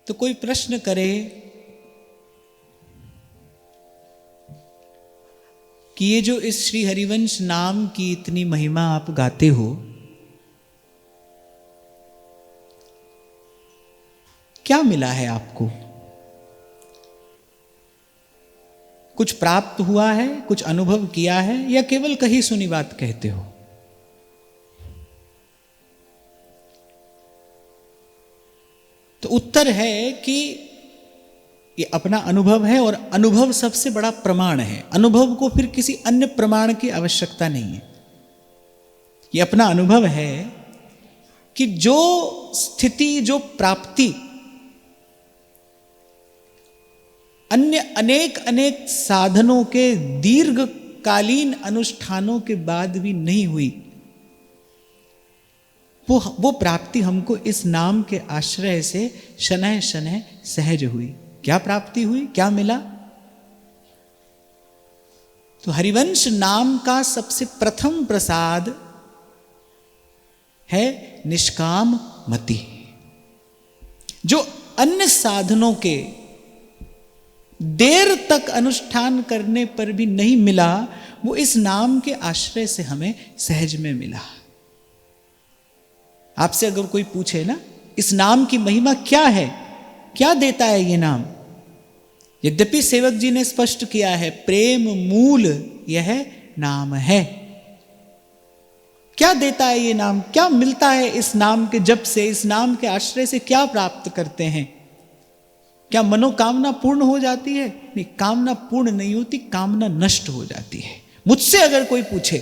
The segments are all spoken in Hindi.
तो कोई प्रश्न करे कि ये जो इस श्री हरिवंश नाम की इतनी महिमा आप गाते हो, क्या मिला है आपको? कुछ प्राप्त हुआ है, कुछ अनुभव किया है, या केवल कही सुनी बात कहते हो? तो उत्तर है कि ये अपना अनुभव है, और अनुभव सबसे बड़ा प्रमाण है। अनुभव को फिर किसी अन्य प्रमाण की आवश्यकता नहीं है। ये अपना अनुभव है कि जो स्थिति, जो प्राप्ति अन्य अनेक अनेक साधनों के दीर्घकालीन अनुष्ठानों के बाद भी नहीं हुई, वो प्राप्ति हमको इस नाम के आश्रय से शनैः शनैः सहज हुई। क्या प्राप्ति हुई, क्या मिला? तो हरिवंश नाम का सबसे प्रथम प्रसाद है निष्काम मति। जो अन्य साधनों के देर तक अनुष्ठान करने पर भी नहीं मिला, वो इस नाम के आश्रय से हमें सहज में मिला। आपसे अगर कोई पूछे ना, इस नाम की महिमा क्या है, क्या देता है ये नाम? यद्यपि सेवक जी ने स्पष्ट किया है, प्रेम मूल यह नाम है। क्या देता है ये नाम, क्या मिलता है इस नाम के जप से, इस नाम के आश्रय से क्या प्राप्त करते हैं? क्या मनोकामना पूर्ण हो जाती है? नहीं, कामना पूर्ण नहीं होती, कामना नष्ट हो जाती है। मुझसे अगर कोई पूछे,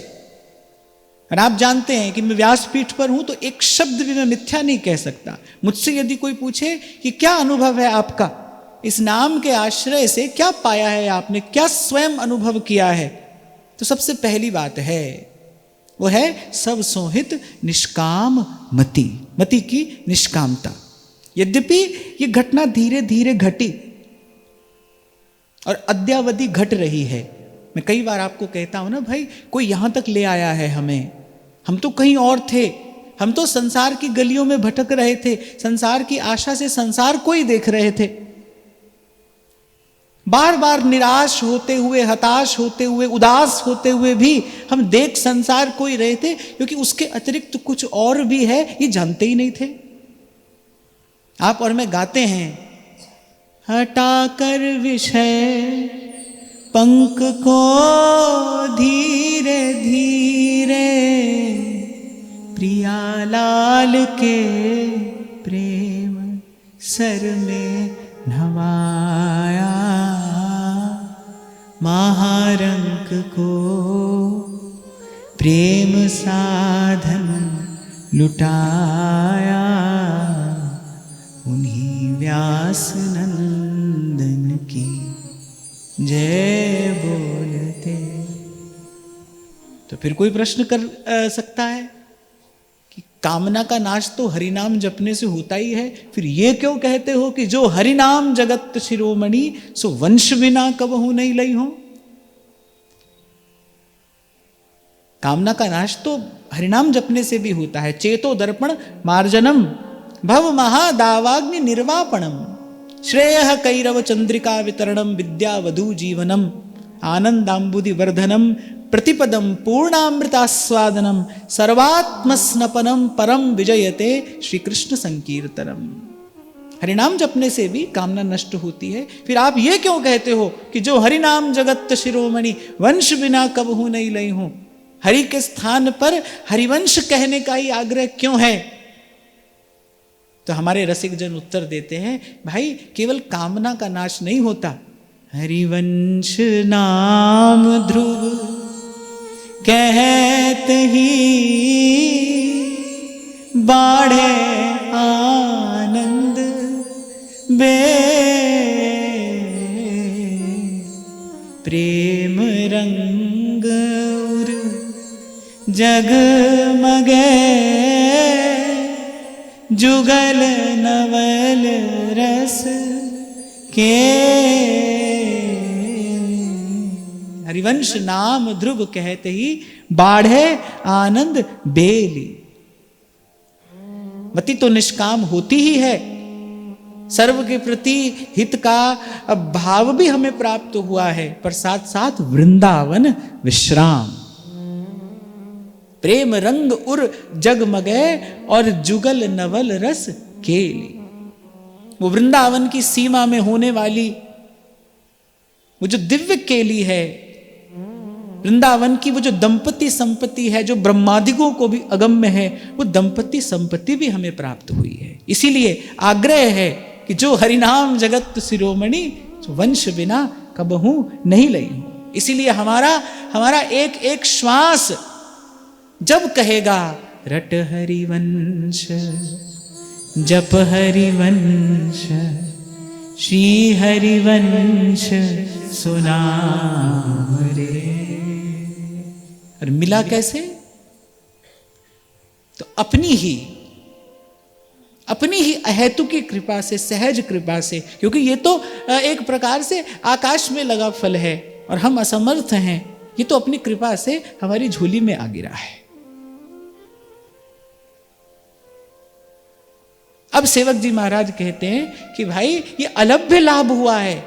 और आप जानते हैं कि मैं व्यासपीठ पर हूं तो एक शब्द भी मैं मिथ्या नहीं कह सकता। मुझसे यदि कोई पूछे कि क्या अनुभव है आपका, इस नाम के आश्रय से क्या पाया है आपने, क्या स्वयं अनुभव किया है, तो सबसे पहली बात है वो है सब सोहित निष्काम मति, मति की निष्कामता। यद्यपि ये घटना धीरे धीरे घटी और अद्यावधि घट रही है। मैं कई बार आपको कहता हूं ना, भाई कोई यहां तक ले आया है हमें, हम तो कहीं और थे, हम तो संसार की गलियों में भटक रहे थे, संसार की आशा से संसार को ही देख रहे थे। बार बार निराश होते हुए, हताश होते हुए, उदास होते हुए भी हम देख संसार को ही रहे थे, क्योंकि उसके अतिरिक्त कुछ और भी है ये जानते ही नहीं थे। आप और मैं गाते हैं, हटाकर विषय पंख को धीरे धीरे प्रियालाल के प्रेम सर में नवाया, महारंक को प्रेम साधन लुटाया, उन्हीं व्यास नंदन की जय बोलते। तो फिर कोई प्रश्न कर सकता है कि कामना का नाश तो हरिनाम जपने से होता ही है, फिर ये क्यों कहते हो कि जो हरिनाम जगत शिरोमणि सो वंश बिना कबहू नहीं लई हो? कामना का नाश तो हरिनाम जपने से भी होता है। चेतो दर्पण मार्जनम भव महादावाग्नि निर्वापणम श्रेयः कैरव चंद्रिका वितरणम विद्यावधू जीवनम आनंदांबुधि वर्धनम प्रतिपदम पूर्णामृतास्वादनम सर्वात्मस्नपनम परम विजयते श्री कृष्ण संकीर्तनम। हरिनाम जपने से भी कामना नष्ट होती है। फिर आप ये क्यों कहते हो कि जो हरिनाम जगत शिरोमणि वंश बिना कबहू नहीं लई हूं? हरि के स्थान पर हरिवंश कहने का ही आग्रह क्यों है? तो हमारे रसिक जन उत्तर देते हैं, भाई केवल कामना का नाश नहीं होता, हरिवंश नाम ध्रुव कहत ही बाढ़े आनंद बे प्रेम रंग उर जगमगे जुगल नवल रस के। हरिवंश नाम ध्रुव कहते ही बाढ़े आनंद बेली। मति तो निष्काम होती ही है, सर्व के प्रति हित का भाव भी हमें प्राप्त हुआ है, पर साथ साथ वृंदावन विश्राम, प्रेम रंग उर जगमगे और जुगल नवल रस केली। वो वृंदावन की सीमा में होने वाली वो जो दिव्य केली है, वृंदावन की वो जो दंपति संपत्ति है, जो ब्रह्मादिकों को भी अगम्य है, वो दंपति संपत्ति भी हमें प्राप्त हुई है। इसीलिए आग्रह है कि जो हरिनाम जगत शिरोमणि, वंश बिना कबहू नहीं लई हूं। इसीलिए हमारा एक एक श्वास जब कहेगा रट हरिवंश, जप हरिवंश, श्री हरिवंश सुनाम रे। और मिला कैसे? तो अपनी ही अहेतु की कृपा से, सहज कृपा से, क्योंकि ये तो एक प्रकार से आकाश में लगा फल है और हम असमर्थ हैं, ये तो अपनी कृपा से हमारी झोली में आ गिरा है। अब सेवक जी महाराज कहते हैं कि भाई ये अलभ्य लाभ हुआ है।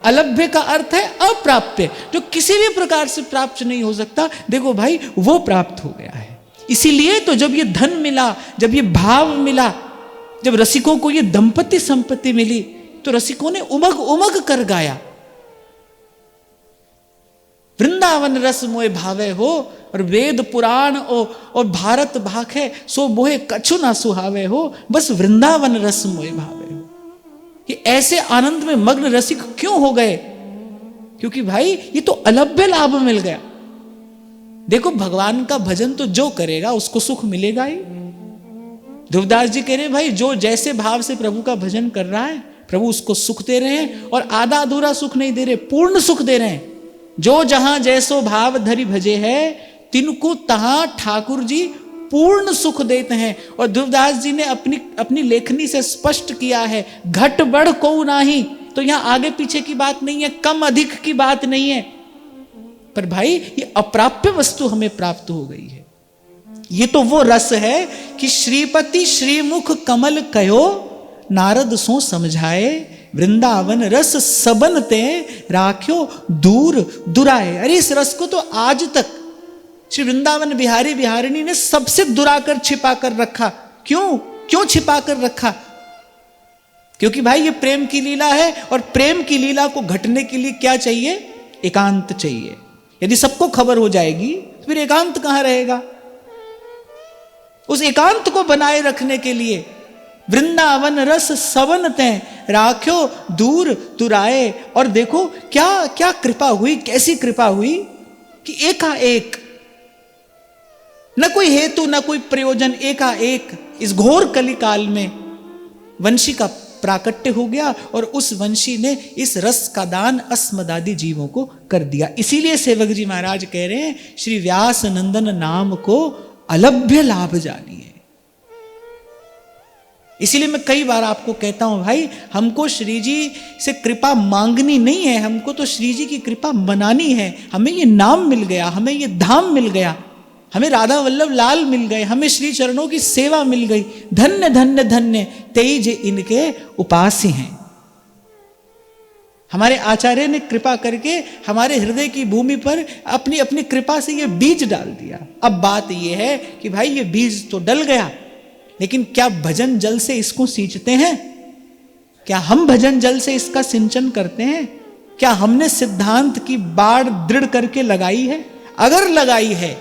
अलभ्य का अर्थ है अप्राप्य, जो किसी भी प्रकार से प्राप्त नहीं हो सकता, देखो भाई वो प्राप्त हो गया है। इसीलिए तो जब ये धन मिला, जब ये भाव मिला, जब रसिकों को ये दंपति संपत्ति मिली, तो रसिकों ने उमग उमग कर गाया, वृंदावन रस मोए भावे हो, और वेद पुराण और भारत भाखे सो मोहे कछु ना सुहावे हो, बस वृंदावन रस मोए भावे हो। ये ऐसे आनंद में मग्न रसिक क्यों हो गए? क्योंकि भाई ये तो अलभ्य लाभ मिल गया। देखो भगवान का भजन तो जो करेगा उसको सुख मिलेगा ही। ध्रुवदास जी कह रहे हैं भाई जो जैसे भाव से प्रभु का भजन कर रहा है, प्रभु उसको सुख दे रहे हैं, और आधा अधूरा सुख नहीं दे रहे, पूर्ण सुख दे रहे हैं। जो जहां जैसो भाव धरि भजे है, तिनको तहां ठाकुर जी पूर्ण सुख देते हैं। और ध्रुवदास जी ने अपनी लेखनी से स्पष्ट किया है, घट बढ़ को नाही, तो यहां आगे पीछे की बात नहीं है, कम अधिक की बात नहीं है, पर भाई ये अप्राप्य वस्तु हमें प्राप्त हो गई है। ये तो वो रस है कि श्रीपति श्रीमुख कमल कयो, नारद सो समझाए, वृंदावन रस सबन ते राख्यो दूर दुराए। अरे इस रस को तो आज तक श्री वृंदावन बिहारी बिहारिणी ने सबसे दुराकर छिपा कर रखा। क्यों छिपा कर रखा? क्योंकि भाई ये प्रेम की लीला है, और प्रेम की लीला को घटने के लिए क्या चाहिए? एकांत चाहिए। यदि सबको खबर हो जाएगी तो फिर एकांत कहां रहेगा? उस एकांत को बनाए रखने के लिए वृंदावन रस सबन ते राख्यो दूर दुराए। और देखो क्या क्या कृपा हुई, कैसी कृपा हुई कि एकाएक, न कोई हेतु न कोई प्रयोजन, एकाएक इस घोर कलिकाल में वंशी का प्राकट्य हो गया, और उस वंशी ने इस रस का दान अस्मदादि जीवों को कर दिया। इसीलिए सेवक जी महाराज कह रहे हैं, श्री व्यास नंदन नाम को अलभ्य लाभ जानिए। इसीलिए मैं कई बार आपको कहता हूं भाई, हमको श्री जी से कृपा मांगनी नहीं है, हमको तो श्री जी की कृपा मनानी है। हमें ये नाम मिल गया, हमें ये धाम मिल गया, हमें राधा वल्लभ लाल मिल गए, हमें श्री चरणों की सेवा मिल गई। धन्य धन्य धन्य तेई जे इनके उपासी हैं। हमारे आचार्य ने कृपा करके हमारे हृदय की भूमि पर अपनी अपनी कृपा से ये बीज डाल दिया। अब बात ये है कि भाई ये बीज तो डल गया, लेकिन क्या भजन जल से इसको सींचते हैं? क्या हम भजन जल से इसका सिंचन करते हैं? क्या हमने सिद्धांत की बाड़ दृढ़ करके लगाई है? अगर लगाई है,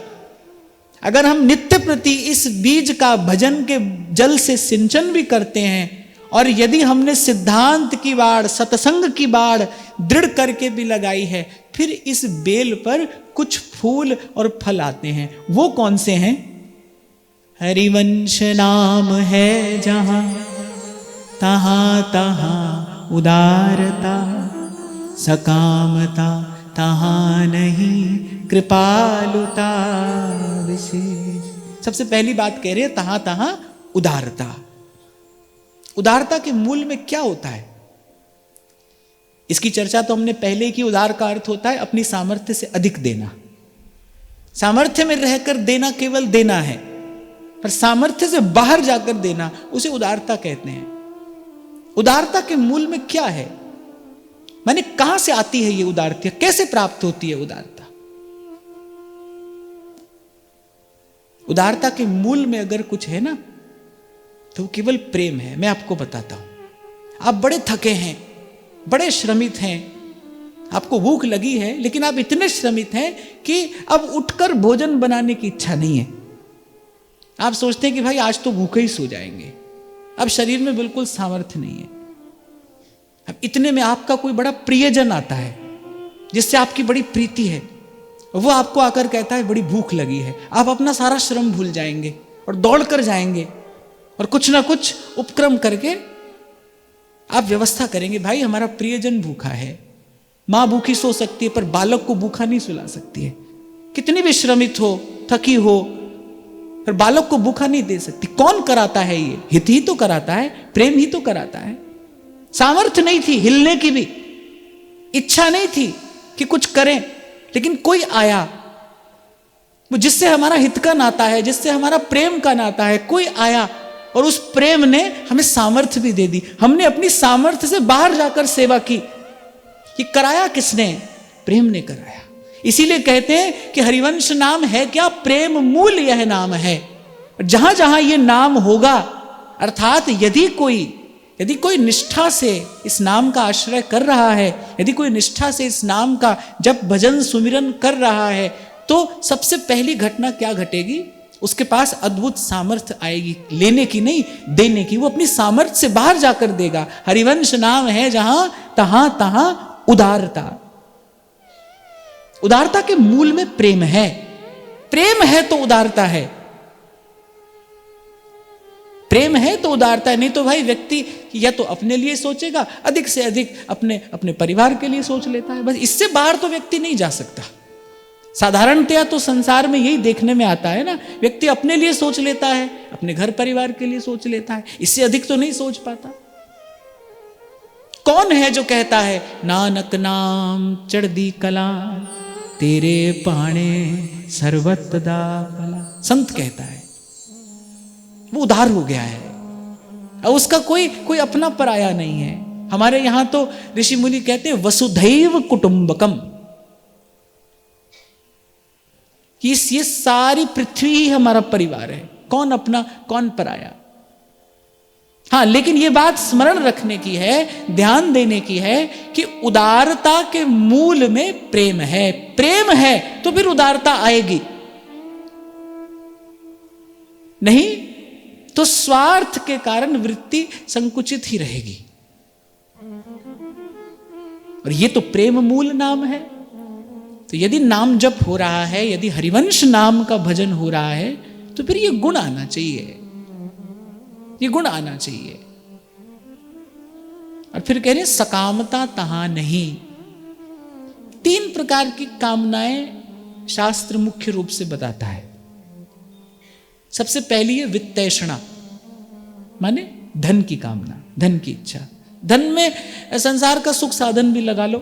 अगर हम नित्य प्रति इस बीज का भजन के जल से सिंचन भी करते हैं, और यदि हमने सिद्धांत की बाड़, सत्संग की बाड़ दृढ़ करके भी लगाई है, फिर इस बेल पर कुछ फूल और फल आते हैं। वो कौन से हैं? हरिवंश नाम है जहां तहां तहां उदारता, सकामता तहां नहीं कृपालुता विशेष। सबसे पहली बात कह रहे हैं, तहां तहां उदारता। उदारता के मूल में क्या होता है? इसकी चर्चा तो हमने पहले की। उदार का अर्थ होता है अपनी सामर्थ्य से अधिक देना। सामर्थ्य में रहकर देना केवल देना है, पर सामर्थ्य से बाहर जाकर देना उसे उदारता कहते हैं। उदारता के मूल में क्या है, माने कहां से आती है ये उदारता, कैसे प्राप्त होती है उदारता? उदारता के मूल में अगर कुछ है ना तो केवल प्रेम है। मैं आपको बताता हूं, आप बड़े थके हैं, बड़े श्रमित हैं, आपको भूख लगी है, लेकिन आप इतने श्रमित हैं कि अब उठकर भोजन बनाने की इच्छा नहीं है। आप सोचते हैं कि भाई आज तो भूखे ही सो जाएंगे, अब शरीर में बिल्कुल सामर्थ्य नहीं है। अब इतने में आपका कोई बड़ा प्रियजन आता है जिससे आपकी बड़ी प्रीति है, वो आपको आकर कहता है बड़ी भूख लगी है। आप अपना सारा श्रम भूल जाएंगे और दौड़ कर जाएंगे और कुछ ना कुछ उपक्रम करके आप व्यवस्था करेंगे, भाई हमारा प्रियजन भूखा है। मां भूखी सो सकती है पर बालक को भूखा नहीं सुला सकती है, कितनी भी श्रमित हो, थकी हो, पर बालक को भूखा नहीं दे सकती। कौन कराता है ये? हित ही तो कराता है, प्रेम ही तो कराता है। सामर्थ्य नहीं थी हिलने की भी, इच्छा नहीं थी कि कुछ करें, लेकिन कोई आया वो जिससे हमारा हित का नाता है, जिससे हमारा प्रेम का नाता है, कोई आया और उस प्रेम ने हमें सामर्थ्य भी दे दी। हमने अपनी सामर्थ्य से बाहर जाकर सेवा की। ये कराया किसने? प्रेम ने कराया। इसीलिए कहते हैं कि हरिवंश नाम है क्या? प्रेम मूल यह नाम है। जहां जहां ये नाम होगा, अर्थात यदि कोई निष्ठा से इस नाम का आश्रय कर रहा है, यदि कोई निष्ठा से इस नाम का जब भजन सुमिरन कर रहा है, तो सबसे पहली घटना क्या घटेगी? उसके पास अद्भुत सामर्थ्य आएगी, लेने की नहीं, देने की। वो अपनी सामर्थ्य से बाहर जाकर देगा। हरिवंश नाम है जहां तहां तहां उदारता। उदारता के मूल में प्रेम है। प्रेम है तो उदारता है, प्रेम है तो उदारता है। नहीं तो भाई व्यक्ति या तो अपने लिए सोचेगा, अधिक से अधिक अपने परिवार के लिए सोच लेता है, बस। इससे बाहर तो व्यक्ति नहीं जा सकता। साधारणतया तो संसार में यही देखने में आता है ना, व्यक्ति अपने लिए सोच लेता है, अपने घर परिवार के लिए सोच लेता है, इससे अधिक तो नहीं सोच पाता। कौन है जो कहता है नानक नाम चढ़दी कला, तेरे पाणे सर्वत दा भला? संत कहता है, वो उदार हो गया है, और उसका कोई अपना पराया नहीं है। हमारे यहां तो ऋषि मुनि कहते हैं वसुधैव कुटुंबकम, कि ये सारी पृथ्वी ही हमारा परिवार है, कौन अपना कौन पराया। हाँ, लेकिन ये बात स्मरण रखने की है, ध्यान देने की है कि उदारता के मूल में प्रेम है। प्रेम है तो फिर उदारता आएगी, नहीं तो स्वार्थ के कारण वृत्ति संकुचित ही रहेगी। और ये तो प्रेम मूल नाम है। तो यदि नाम जप हो रहा है, यदि हरिवंश नाम का भजन हो रहा है, तो फिर ये गुण आना चाहिए, ये गुण आना चाहिए। और फिर कह रहे सकामता तहां नहीं। 3 प्रकार की कामनाएं शास्त्र मुख्य रूप से बताता है। सबसे पहली है वित्तैषणा, माने धन की कामना, धन की इच्छा। धन में संसार का सुख साधन भी लगा लो।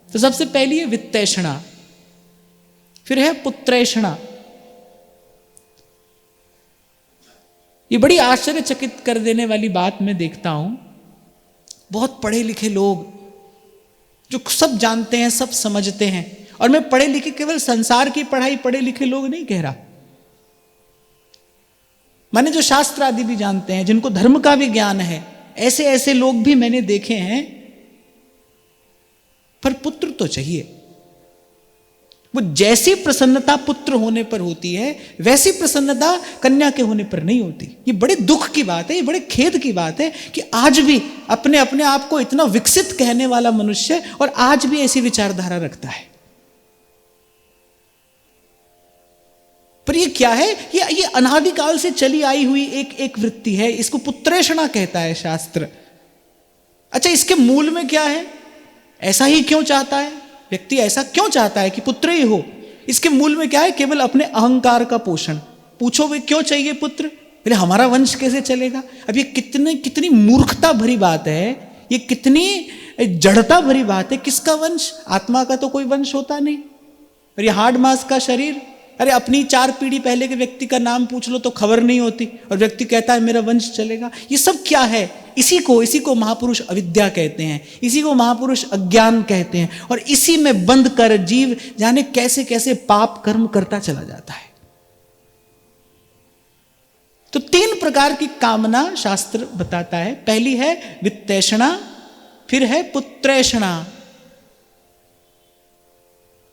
तो सबसे पहली है वित्तैषणा। फिर है पुत्रैषणा। ये बड़ी आश्चर्यचकित कर देने वाली बात मैं देखता हूं, बहुत पढ़े लिखे लोग जो सब जानते हैं, सब समझते हैं। और मैं पढ़े लिखे केवल संसार की पढ़ाई पढ़े लिखे लोग नहीं कह रहा, माने जो शास्त्र आदि भी जानते हैं, जिनको धर्म का भी ज्ञान है, ऐसे ऐसे लोग भी मैंने देखे हैं। पर पुत्र तो चाहिए। वो जैसी प्रसन्नता पुत्र होने पर होती है, वैसी प्रसन्नता कन्या के होने पर नहीं होती। ये बड़े दुख की बात है, ये बड़े खेद की बात है कि आज भी अपने अपने आप को इतना विकसित कहने वाला मनुष्य और आज भी ऐसी विचारधारा रखता है। पर ये क्या है? ये अनादिकाल से चली आई हुई एक वृत्ति है। इसको पुत्रेषणा कहता है शास्त्र। अच्छा, इसके मूल में क्या है? ऐसा ही क्यों चाहता है व्यक्ति? ऐसा क्यों चाहता है कि पुत्र ही हो? इसके मूल में क्या है? केवल अपने अहंकार का पोषण। पूछोगे क्यों चाहिए पुत्र? बोले हमारा वंश कैसे चलेगा? अब ये कितनी मूर्खता भरी बात है, ये कितनी जड़ता भरी बात है। किसका वंश? आत्मा का तो कोई वंश होता नहीं। और ये हाड़ मांस का शरीर, अरे अपनी 4 पीढ़ी पहले के व्यक्ति का नाम पूछ लो तो खबर नहीं होती, और व्यक्ति कहता है मेरा वंश चलेगा। ये सब क्या है? इसी को महापुरुष अविद्या कहते हैं, इसी को महापुरुष अज्ञान कहते हैं। और इसी में बंद कर जीव जाने कैसे कैसे पाप कर्म करता चला जाता है। तो 3 प्रकार की कामना शास्त्र बताता है। पहली है वित्तैषणा, फिर है पुत्रैषणा,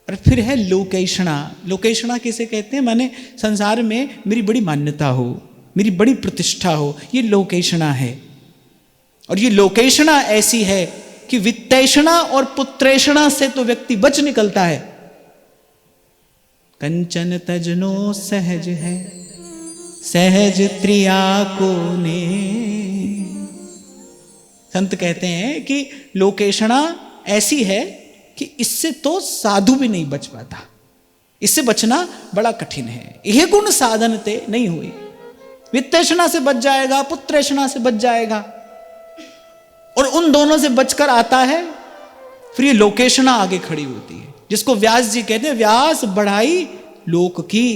और फिर है लोकैषणा। लोकैषणा किसे कहते हैं? माने संसार में मेरी बड़ी मान्यता हो, मेरी बड़ी प्रतिष्ठा हो, ये लोकैषणा है। और ये लोकैषणा ऐसी है कि वित्तैषणा और पुत्रैषणा से तो व्यक्ति बच निकलता है। कंचन तजनो सहज है, सहज त्रिया को ने। संत कहते हैं कि लोकैषणा ऐसी है कि इससे तो साधु भी नहीं बच पाता, इससे बचना बड़ा कठिन है। यह गुण साधन ते नहीं हुई। वित्तैषणा से बच जाएगा, पुत्रैषणा से बच जाएगा, और उन दोनों से बचकर आता है फिर ये लोकैषणा आगे खड़ी होती है, जिसको व्यास जी कहते हैं व्यास बढ़ाई लोक की,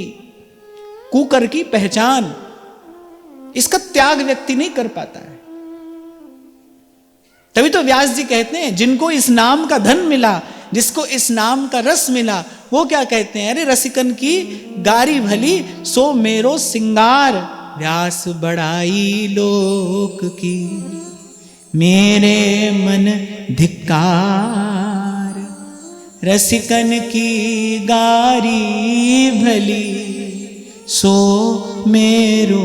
कुकर की पहचान। इसका त्याग व्यक्ति नहीं कर पाता है। तभी तो व्यास जी कहते हैं जिनको इस नाम का धन मिला, जिसको इस नाम का रस मिला, वो क्या कहते हैं? अरे रसिकन की गारी भली सो मेरो सिंगार, व्यास बढ़ाई लोक की मेरे मन धिक्कार। रसिकन की गारी भली सो मेरो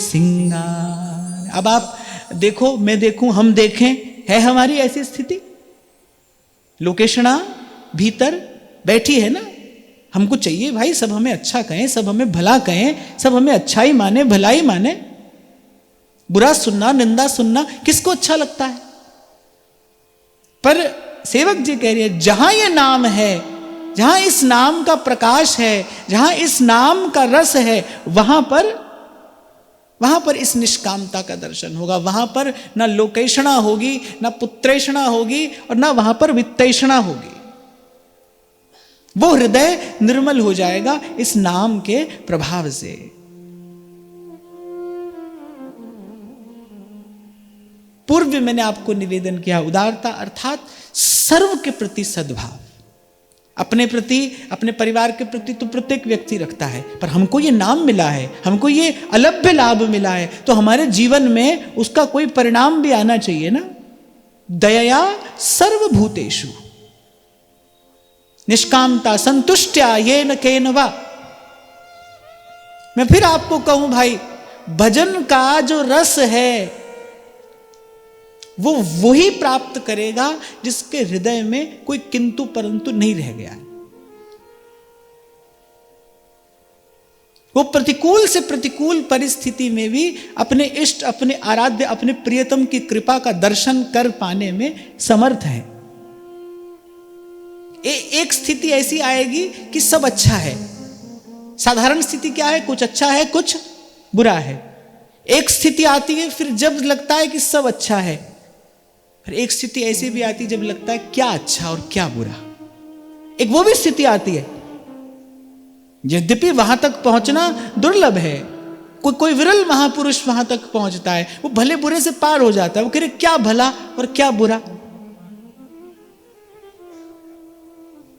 सिंगार। अब आप देखो, मैं देखूं, हम देखें, है हमारी ऐसी स्थिति? लोकेशना भीतर बैठी है ना। हमको चाहिए भाई सब हमें अच्छा कहें, सब हमें भला कहें, सब हमें अच्छाई माने, भलाई माने। बुरा सुनना, निंदा सुनना किसको अच्छा लगता है? पर सेवक जी कह रही है जहां ये नाम है, जहां इस नाम का प्रकाश है, जहां इस नाम का रस है, वहां पर इस निष्कामता का दर्शन होगा। वहां पर ना लोकैषणा होगी, ना पुत्रैषणा होगी, और ना वहां पर वित्तैषणा होगी। वो हृदय निर्मल हो जाएगा इस नाम के प्रभाव से। पूर्व में मैंने आपको निवेदन किया, उदारता अर्थात सर्व के प्रति सद्भाव। अपने प्रति, अपने परिवार के प्रति तो प्रत्येक व्यक्ति रखता है, पर हमको ये नाम मिला है, हमको ये अलभ्य लाभ मिला है, तो हमारे जीवन में उसका कोई परिणाम भी आना चाहिए ना। दयया सर्वभूतेषु निष्कामता संतुष्ट्या येन केन वा। मैं फिर आपको कहूं भाई, भजन का जो रस है वो वही प्राप्त करेगा जिसके हृदय में कोई किंतु परंतु नहीं रह गया है। वो प्रतिकूल से प्रतिकूल परिस्थिति में भी अपने इष्ट, अपने आराध्य, अपने प्रियतम की कृपा का दर्शन कर पाने में समर्थ है। एक स्थिति ऐसी आएगी कि सब अच्छा है। साधारण स्थिति क्या है? कुछ अच्छा है, कुछ बुरा है। एक स्थिति आती है फिर जब लगता है कि सब अच्छा है, फिर एक स्थिति ऐसी भी आती है जब लगता है क्या अच्छा और क्या बुरा। एक वो भी स्थिति आती है, यद्यपि वहां तक पहुंचना दुर्लभ है, कोई विरल महापुरुष वहां तक पहुंचता है, वो भले बुरे से पार हो जाता है। वो कह रहे क्या भला और क्या बुरा।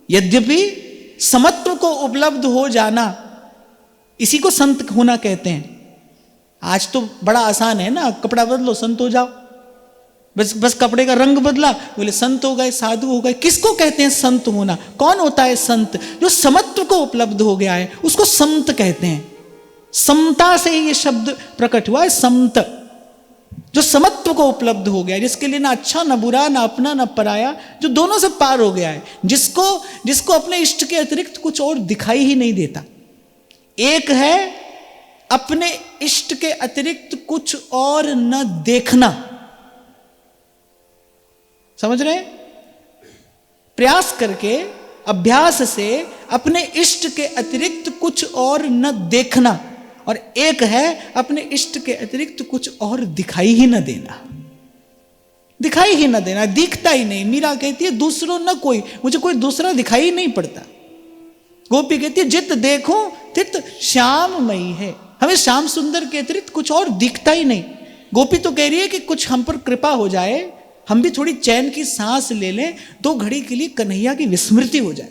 यद्यपि समत्व को उपलब्ध हो जाना, इसी को संत होना कहते हैं। आज तो बड़ा आसान है ना, कपड़ा बदलो संत हो जाओ, बस कपड़े का रंग बदला बोले संत हो गए, साधु हो गए। किसको कहते हैं संत होना? कौन होता है संत? जो समत्व को उपलब्ध हो गया है उसको संत कहते हैं। समता से ही ये शब्द प्रकट हुआ है, समत। जो समत्व को उपलब्ध हो गया है, जिसके लिए ना अच्छा ना बुरा, ना अपना ना पराया, जो दोनों से पार हो गया है, जिसको अपने इष्ट के अतिरिक्त कुछ और दिखाई ही नहीं देता। एक है अपने इष्ट के अतिरिक्त कुछ और न देखना, समझ रहे हैं? प्रयास करके, अभ्यास से अपने इष्ट के अतिरिक्त कुछ और न देखना, और एक है अपने इष्ट के अतिरिक्त कुछ और दिखाई ही न देना। दिखाई ही न देना, दिखता ही नहीं। मीरा कहती है दूसरों न कोई, मुझे कोई दूसरा दिखाई ही नहीं पड़ता। गोपी कहती है जित देखो तित श्याममयी है, हमें श्याम सुंदर के अतिरिक्त कुछ और दिखता ही नहीं। गोपी तो कह रही है कि कुछ हम पर कृपा हो जाए, हम भी थोड़ी चैन की सांस ले लें, 2 घड़ी के लिए कन्हैया की विस्मृति हो जाए।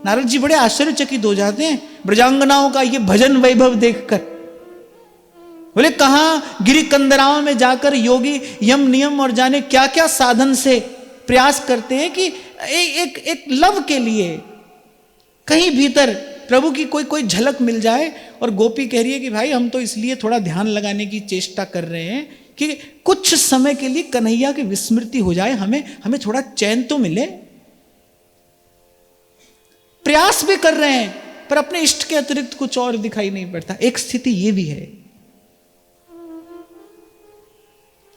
नारद जी बड़े आश्चर्यचकित हो जाते हैं ब्रजांगनाओं का ये भजन वैभव देखकर। बोले कहां गिरी कंदराओं में जाकर योगी यम नियम और जाने क्या क्या साधन से प्रयास करते हैं कि एक लव के लिए कहीं भीतर प्रभु की कोई झलक मिल जाए। और गोपी कह रही है कि भाई हम तो इसलिए थोड़ा ध्यान लगाने की चेष्टा कर रहे हैं कि कुछ समय के लिए कन्हैया की विस्मृति हो जाए, हमें थोड़ा चैन तो मिले। प्रयास भी कर रहे हैं पर अपने इष्ट के अतिरिक्त कुछ और दिखाई नहीं पड़ता। एक स्थिति यह भी है।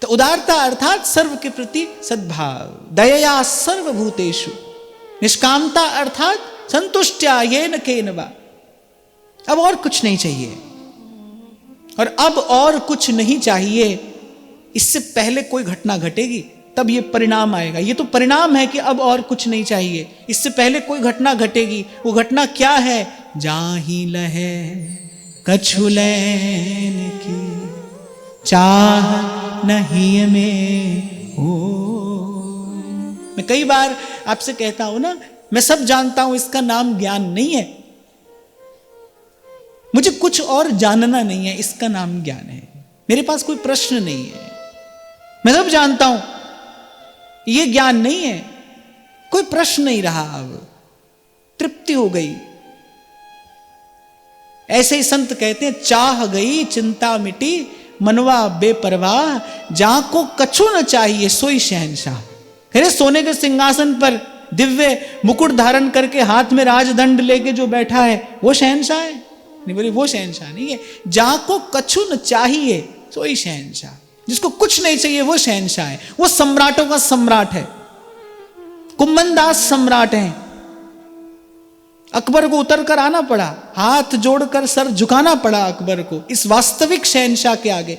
तो उदारता अर्थात सर्व के प्रति सद्भाव, दयया सर्वभूतेषु, निष्कामता अर्थात संतुष्टया येन केन वा। अब और कुछ नहीं चाहिए, और अब और कुछ नहीं चाहिए, इससे पहले कोई घटना घटेगी तब ये परिणाम आएगा। ये तो परिणाम है कि अब और कुछ नहीं चाहिए, इससे पहले कोई घटना घटेगी। वो घटना क्या है? जाहि लहे कछु लैन की चाह नहीं में हो। मैं कई बार आपसे कहता हूं ना, मैं सब जानता हूं, इसका नाम ज्ञान नहीं है। मुझे कुछ और जानना नहीं है, इसका नाम ज्ञान है। मेरे पास कोई प्रश्न नहीं है, मैं सब जानता हूं, ये ज्ञान नहीं है। कोई प्रश्न नहीं रहा, अब तृप्ति हो गई। ऐसे ही संत कहते हैं, चाह गई चिंता मिटी मनवा बेपरवाह, जाको कछु न चाहिए सोई शहंशाह। अरे सोने के सिंहासन पर दिव्य मुकुट धारण करके हाथ में राजदंड लेके जो बैठा है वो शहंशाह है? नहीं, बोले वो शहंशाह नहीं है। जाको कछु न चाहिए सोई शहंशाह, जिसको कुछ नहीं चाहिए वो शहंशाह है। वो सम्राटों का सम्राट है, कुम्भनदास सम्राट है। अकबर को उतर कर आना पड़ा, हाथ जोड़कर सर झुकाना पड़ा अकबर को इस वास्तविक शहंशाह के आगे।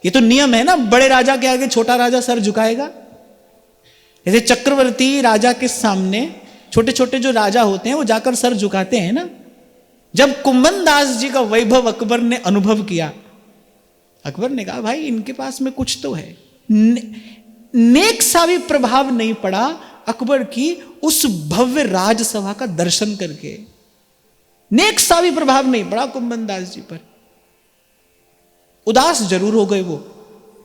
ये तो नियम है ना, बड़े राजा के आगे छोटा राजा सर झुकाएगा। जैसे चक्रवर्ती राजा के सामने छोटे छोटे जो राजा होते हैं वो जाकर सर झुकाते हैं ना। जब कुम्भनदास जी का वैभव अकबर ने अनुभव किया, अकबर ने कहा भाई इनके पास में कुछ तो है। नेक सा भी प्रभाव नहीं पड़ा अकबर की उस भव्य राजसभा का दर्शन करके। नेक सा भी प्रभाव नहीं पड़ा कुम्भनदास जी पर। उदास जरूर हो गए वो,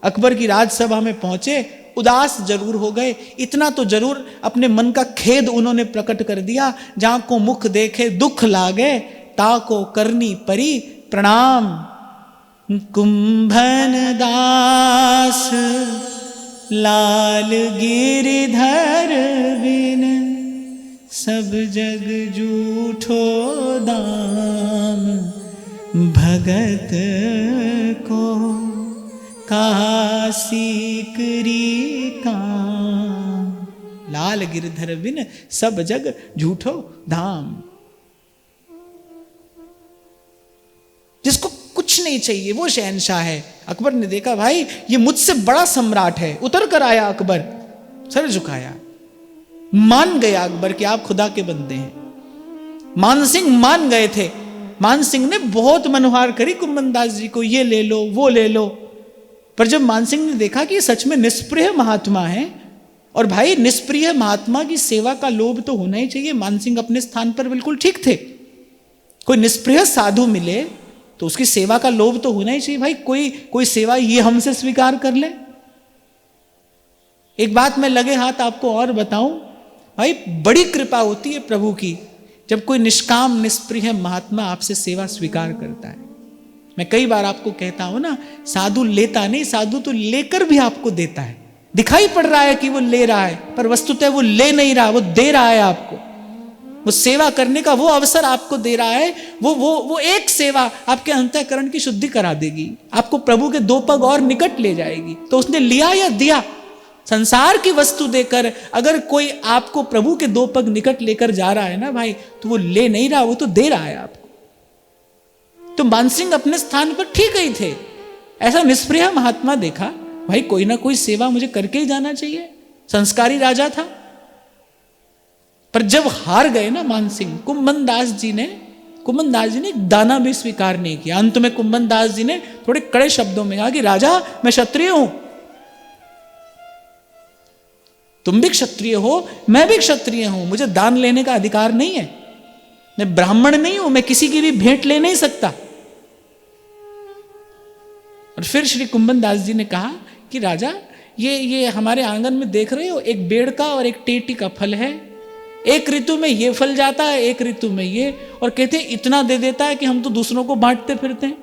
अकबर की राजसभा में पहुंचे, उदास जरूर हो गए। इतना तो जरूर अपने मन का खेद उन्होंने प्रकट कर दिया, जहां को मुख देखे दुख लागे, ताको करनी परी प्रणाम। कुंभन दास लाल गिरधर बिन, सब जग जूठो दाम, भगत को कहा सीकरी काम। लाल गिरधर बिन सब जग झूठो धाम। जिसको कुछ नहीं चाहिए वो शहंशाह है। अकबर ने देखा भाई ये मुझसे बड़ा सम्राट है, उतर कर आया अकबर, सर झुकाया, मान गया अकबर कि आप खुदा के बंदे हैं। मानसिंह मान गए थे, मानसिंह ने बहुत मनोहार करी कुम्भनदास जी को, ये ले लो वो ले लो। पर जब मानसिंह ने देखा कि सच में निष्प्रिय महात्मा है, और भाई निष्प्रिय महात्मा की सेवा का लोभ तो होना ही चाहिए। मानसिंह अपने स्थान पर बिल्कुल ठीक थे। कोई निष्प्रिय साधु मिले तो उसकी सेवा का लोभ तो होना ही चाहिए। भाई कोई सेवा ये हमसे स्वीकार कर ले। एक बात मैं लगे हाथ आपको और बताऊं, भाई बड़ी कृपा होती है प्रभु की जब कोई निष्काम निष्प्रिय महात्मा आपसे सेवा स्वीकार करता है। मैं कई बार आपको कहता हूं ना, साधु लेता नहीं, साधु तो लेकर भी आपको देता है। दिखाई पड़ रहा है कि वो ले रहा है, पर वस्तुतः वो ले नहीं रहा, वो दे रहा है आपको। वो सेवा करने का वो अवसर आपको दे रहा है। वो एक सेवा आपके अंतःकरण की शुद्धि करा देगी, आपको प्रभु के 2 पग और निकट ले जाएगी। तो उसने लिया या दिया? संसार की वस्तु देकर अगर कोई आपको प्रभु के 2 पग निकट लेकर जा रहा है ना भाई, तो वो ले नहीं रहा, वो तो दे रहा है आपको। तो मानसिंह अपने स्थान पर ठीक ही थे। ऐसा निष्प्रिय महात्मा देखा, भाई कोई ना कोई सेवा मुझे करके ही जाना चाहिए। संस्कारी राजा था। पर जब हार गए ना मानसिंह, कुम्भनदास जी ने कुंभन दास जी ने एक दाना भी स्वीकार नहीं किया। अंत में कुंभन दास जी ने थोड़े कड़े शब्दों में कहा कि राजा, मैं क्षत्रिय हूं, तुम भी क्षत्रिय हो, मैं भी क्षत्रिय हूं, मुझे दान लेने का अधिकार नहीं है, मैं ब्राह्मण नहीं हूं, मैं किसी की भी भेंट ले नहीं सकता। और फिर श्री कुंभन दास जी ने कहा कि राजा, ये हमारे आंगन में देख रहे हो, एक बेड़ का और एक टेटी का फल है, एक ऋतु में ये फल जाता है, एक ऋतु में ये, और कहते हैं इतना दे देता है कि हम तो दूसरों को बांटते फिरते हैं,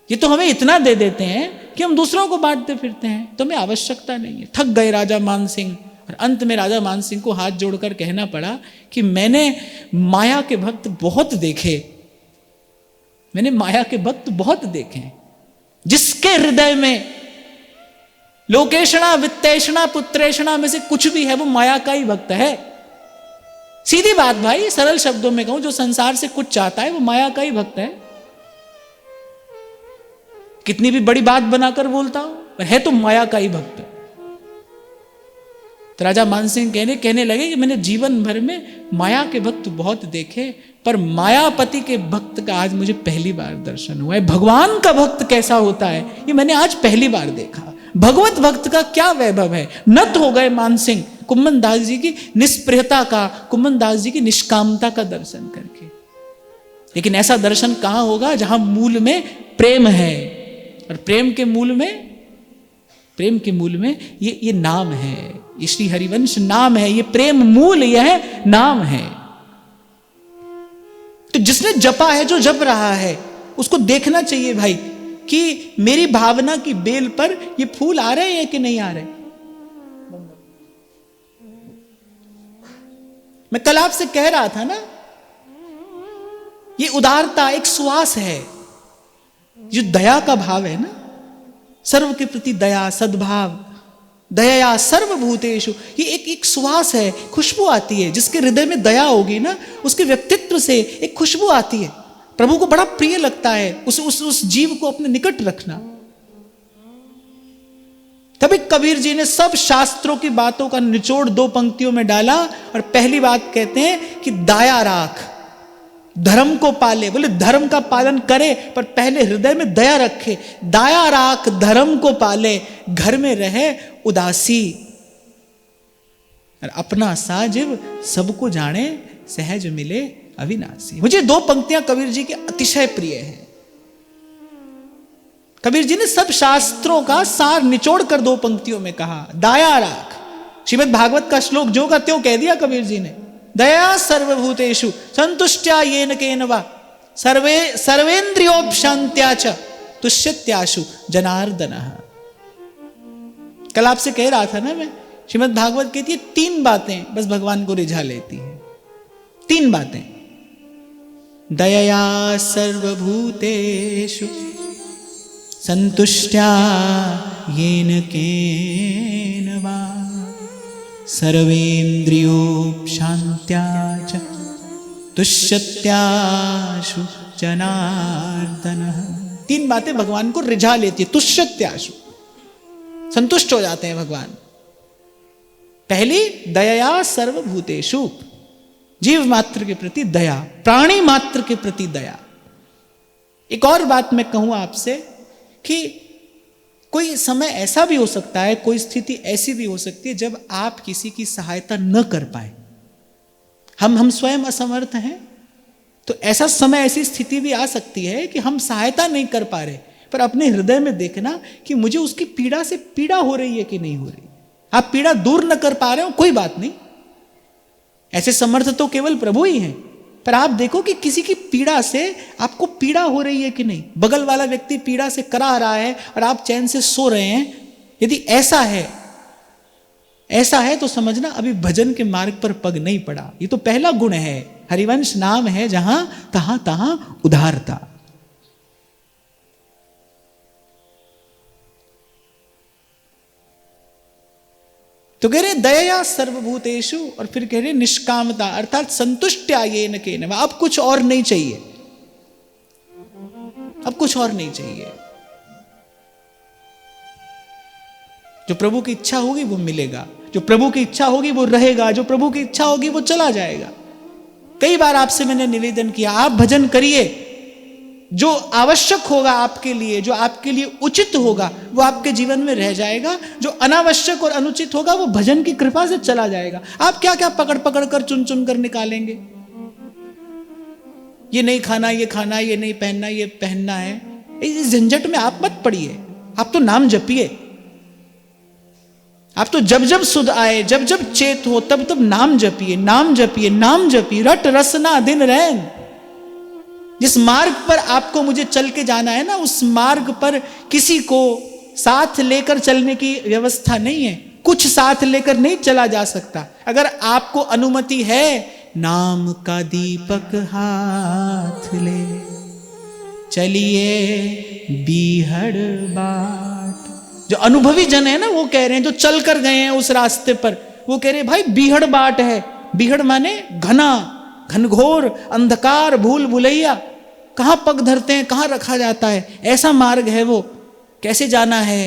ये तो हमें इतना दे देते हैं कि हम दूसरों को बांटते फिरते हैं, तो हमें आवश्यकता नहीं है। थक गए राजा मान सिंह, और अंत में राजा मान सिंह को हाथ जोड़कर कहना पड़ा कि मैंने माया के भक्त बहुत देखे, मैंने माया के भक्त बहुत देखे, जिसके हृदय में लोकेशणा वित्तेषणा पुत्रेषणा में से कुछ भी है, वो माया का ही भक्त है। सीधी बात भाई, सरल शब्दों में कहूं, जो संसार से कुछ चाहता है वो माया का ही भक्त है। कितनी भी बड़ी बात बनाकर बोलता हूं, पर है तो माया का ही भक्त। तो राजा मानसिंह कहने लगे कि मैंने जीवन भर में माया के भक्त बहुत देखे, पर मायापति के भक्त का आज मुझे पहली बार दर्शन हुआ है। भगवान का भक्त कैसा होता है ये मैंने आज पहली बार देखा। भगवत भक्त का क्या वैभव है। नत हो गए मानसिंह कुंभन दास जी की निष्प्रियता का, कुंभन दास जी की निष्कामता का दर्शन करके। लेकिन ऐसा दर्शन कहां होगा जहां मूल में प्रेम है, और प्रेम के मूल में ये नाम है, ये श्री हरिवंश नाम है, ये प्रेम मूल यह नाम है। तो जिसने जपा है, जो जप रहा है, उसको देखना चाहिए भाई कि मेरी भावना की बेल पर ये फूल आ रहे हैं कि नहीं आ रहे। मैं कल आपसे कह रहा था ना, ये उदारता एक सुवास है, जो दया का भाव है ना, सर्व के प्रति दया, सद्भाव, दया सर्वभूतेषु, ये एक सुवास है, खुशबू आती है। जिसके हृदय में दया होगी ना, उसके व्यक्तित्व से एक खुशबू आती है, प्रभु को बड़ा प्रिय लगता है उस जीव को अपने निकट रखना। तभी कबीर जी ने सब शास्त्रों की बातों का निचोड़ 2 पंक्तियों में डाला, और पहली बात कहते हैं कि दाया राख, धर्म को पाले। बोले धर्म का पालन करे, पर पहले हृदय में दया रखे। दाया राख, धर्म को पाले, घर में रहे उदासी, और अपना साजिब सबको जाने, सहज मिले अविनाशी। मुझे 2 पंक्तियां कबीर जी की अतिशय प्रिय हैं। कबीर जी ने सब शास्त्रों का सार निचोड़ कर 2 पंक्तियों में कहा, दाया राख। श्रीमद् भागवत का श्लोक जो का त्यों कह दिया कबीर जी ने, दया सर्वभूतेषु संतुष्ट्या येन केन वा सर्वेन्द्रियोपशांत्या च तुष्यत्याशु जनार्दनः। कल आपसे कह रहा था ना मैं, श्रीमद् भागवत कहती है 3 बातें बस भगवान को रिझा लेती है। 3 बातें, दयया सर्वभूतेषु संतुष्ट्या येन केन वा सर्वेन्द्रियोपशांत्या च तुष्यत्याशु जनार्दनः। 3 बातें भगवान को रिझा लेती है। तुष्यत्याशु, संतुष्ट हो जाते हैं भगवान। पहली, दयया सर्वभूतेषु, जीव मात्र के प्रति दया, प्राणी मात्र के प्रति दया। एक और बात मैं कहूं आपसे कि कोई समय ऐसा भी हो सकता है, कोई स्थिति ऐसी भी हो सकती है जब आप किसी की सहायता न कर पाए। हम स्वयं असमर्थ हैं, तो ऐसा समय, ऐसी स्थिति भी आ सकती है कि हम सहायता नहीं कर पा रहे, पर अपने हृदय में देखना कि मुझे उसकी पीड़ा से पीड़ा हो रही है कि नहीं हो रही। आप पीड़ा दूर न कर पा रहे हो, कोई बात नहीं, ऐसे समर्थ तो केवल प्रभु ही हैं, पर आप देखो कि किसी की पीड़ा से आपको पीड़ा हो रही है कि नहीं। बगल वाला व्यक्ति पीड़ा से करा रहा है और आप चैन से सो रहे हैं, यदि ऐसा है तो समझना अभी भजन के मार्ग पर पग नहीं पड़ा। ये तो पहला गुण है, हरिवंश नाम है जहां तहां उदारता। तो कह रहे दया सर्वभूतेषु, और फिर कह रहे निष्कामता, अर्थात संतुष्ट्या येन केन वा। अब कुछ और नहीं चाहिए, अब कुछ और नहीं चाहिए। जो प्रभु की इच्छा होगी वो मिलेगा, जो प्रभु की इच्छा होगी वो रहेगा, जो प्रभु की इच्छा होगी वो चला जाएगा। कई बार आपसे मैंने निवेदन किया, आप भजन करिए, जो आवश्यक होगा आपके लिए, जो आपके लिए उचित होगा वो आपके जीवन में रह जाएगा, जो अनावश्यक और अनुचित होगा वो भजन की कृपा से चला जाएगा। आप क्या क्या पकड़ पकड़ कर चुन चुन कर निकालेंगे, ये नहीं खाना, ये खाना, ये नहीं पहनना, ये पहनना है, इस झंझट में आप मत पड़िए। आप तो नाम जपिए, आप तो जब जब सुध आए, जब जब चेत हो, तब तब नाम जपिए, नाम जपिए, नाम जपिए, रट रसना दिन रैन। जिस मार्ग पर आपको मुझे चल के जाना है ना, उस मार्ग पर किसी को साथ लेकर चलने की व्यवस्था नहीं है, कुछ साथ लेकर नहीं चला जा सकता। अगर आपको अनुमति है, नाम का दीपक हाथ ले चलिए बीहड़ बाट। जो अनुभवी जन है ना, वो कह रहे हैं, जो चल कर गए हैं उस रास्ते पर, वो कह रहे हैं भाई बीहड़ बाट है। बीहड़ माने घना, घनघोर अंधकार, भूल भुलैया, कहां पग धरते हैं, कहां रखा जाता है, ऐसा मार्ग है वो। कैसे जाना है?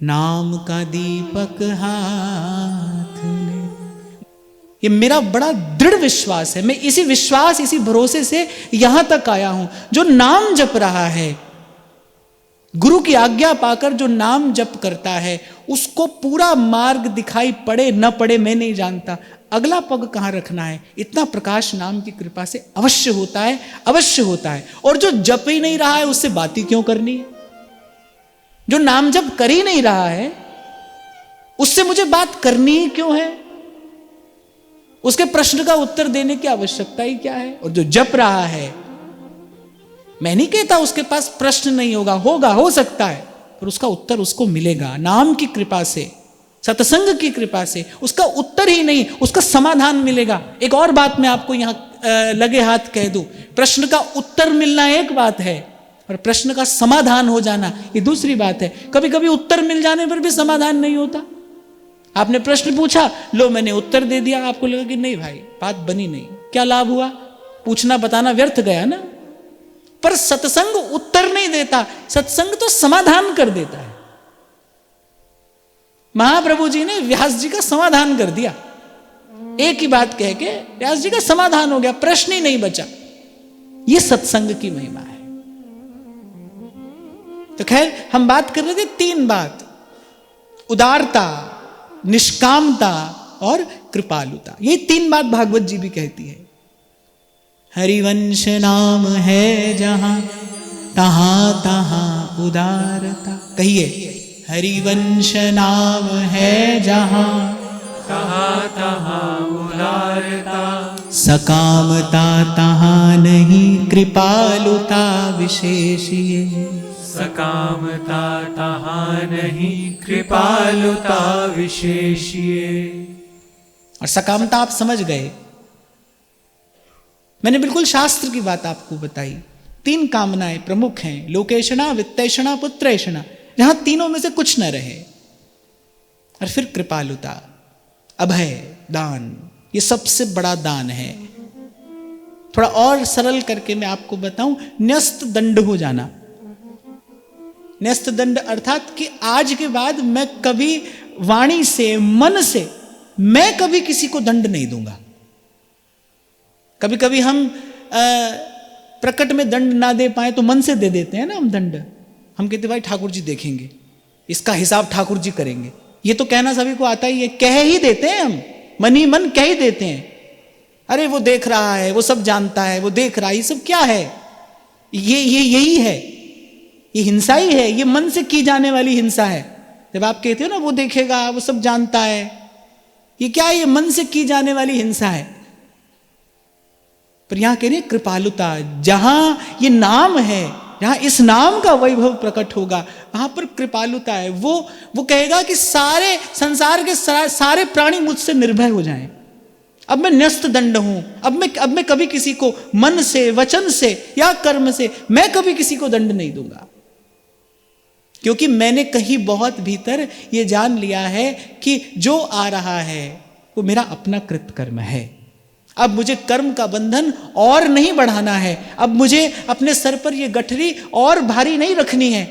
नाम का दीपक हाथ ले। ये मेरा बड़ा दृढ़ विश्वास है, मैं इसी विश्वास, इसी भरोसे से यहां तक आया हूं। जो नाम जप रहा है, गुरु की आज्ञा पाकर जो नाम जप करता है, उसको पूरा मार्ग दिखाई पड़े न पड़े मैं नहीं जानता, अगला पग कहां रखना है, इतना प्रकाश नाम की कृपा से अवश्य होता है, अवश्य होता है। और जो जप ही नहीं रहा है, उससे बात ही क्यों करनी है? जो नाम जप कर ही नहीं रहा है, उससे मुझे बात करनी ही क्यों है? उसके प्रश्न का उत्तर देने की आवश्यकता ही क्या है? और जो जप रहा है, मैं नहीं कहता उसके पास प्रश्न नहीं होगा, होगा, हो सकता है, पर उसका उत्तर उसको मिलेगा नाम की कृपा से, सत्संग की कृपा से। उसका उत्तर ही नहीं, उसका समाधान मिलेगा। एक और बात मैं आपको यहां लगे हाथ कह दूं, प्रश्न का उत्तर मिलना एक बात है और प्रश्न का समाधान हो जाना ये दूसरी बात है। कभी कभी उत्तर मिल जाने पर भी समाधान नहीं होता। आपने प्रश्न पूछा, लो मैंने उत्तर दे दिया, आपको लगा कि नहीं भाई बात बनी नहीं, क्या लाभ हुआ? पूछना बताना व्यर्थ गया ना। पर सत्संग उत्तर नहीं देता, सत्संग तो समाधान कर देता है। महाप्रभु जी ने व्यास जी का समाधान कर दिया, एक ही बात कह के व्यास जी का समाधान हो गया, प्रश्न ही नहीं बचा। यह सत्संग की महिमा है। तो खैर हम बात कर रहे थे तीन बात, उदारता, निष्कामता और कृपालुता। ये तीन बात भागवत जी भी कहती है। हरिवंश नाम है जहां तहां तहां उदारता। कहिए, हरिवंश नाम है जहां तहां तहां उदारता। सकामता तहां नहीं कृपालुता विशेषिए। सकामता तहां नहीं कृपालुता विशेषिए। और सकामता आप समझ गए, मैंने बिल्कुल शास्त्र की बात आपको बताई। तीन कामनाएं प्रमुख हैं, लोकेशना, वित्तेषणा, पुत्रेषणा, जहां तीनों में से कुछ न रहे। और फिर कृपालुता, अभय, दान, ये सबसे बड़ा दान है। थोड़ा और सरल करके मैं आपको बताऊं, न्यस्त दंड हो जाना। न्यस्त दंड अर्थात कि आज के बाद मैं कभी वाणी से, मन से, मैं कभी किसी को दंड नहीं दूंगा। कभी कभी हम प्रकट में दंड ना दे पाए तो मन से दे देते हैं ना हम दंड। हम कहते भाई ठाकुर जी देखेंगे, इसका हिसाब ठाकुर जी करेंगे। ये तो कहना सभी को आता ही है, कह ही देते हैं हम, मन ही मन कह ही देते हैं। अरे वो देख रहा है, वो सब जानता है, वो देख रहा है, ये सब क्या है? यही है, ये हिंसा ही है, ये मन से की जाने वाली हिंसा है। जब आप कहते हो ना वो देखेगा, वो सब जानता है, ये क्या है? ये मन से की जाने वाली हिंसा है। पर यहां कह रहे कृपालुता, जहां ये नाम है, जहां इस नाम का वैभव प्रकट होगा, वहां पर कृपालुता है। वो कहेगा कि सारे संसार के सारे प्राणी मुझसे निर्भय हो जाएं। अब मैं न्यस्त दंड हूं, अब मैं कभी किसी को मन से, वचन से या कर्म से मैं कभी किसी को दंड नहीं दूंगा, क्योंकि मैंने कहीं बहुत भीतर ये जान लिया है कि जो आ रहा है वो मेरा अपना कृत कर्म है। अब मुझे कर्म का बंधन और नहीं बढ़ाना है, अब मुझे अपने सर पर यह गठरी और भारी नहीं रखनी है।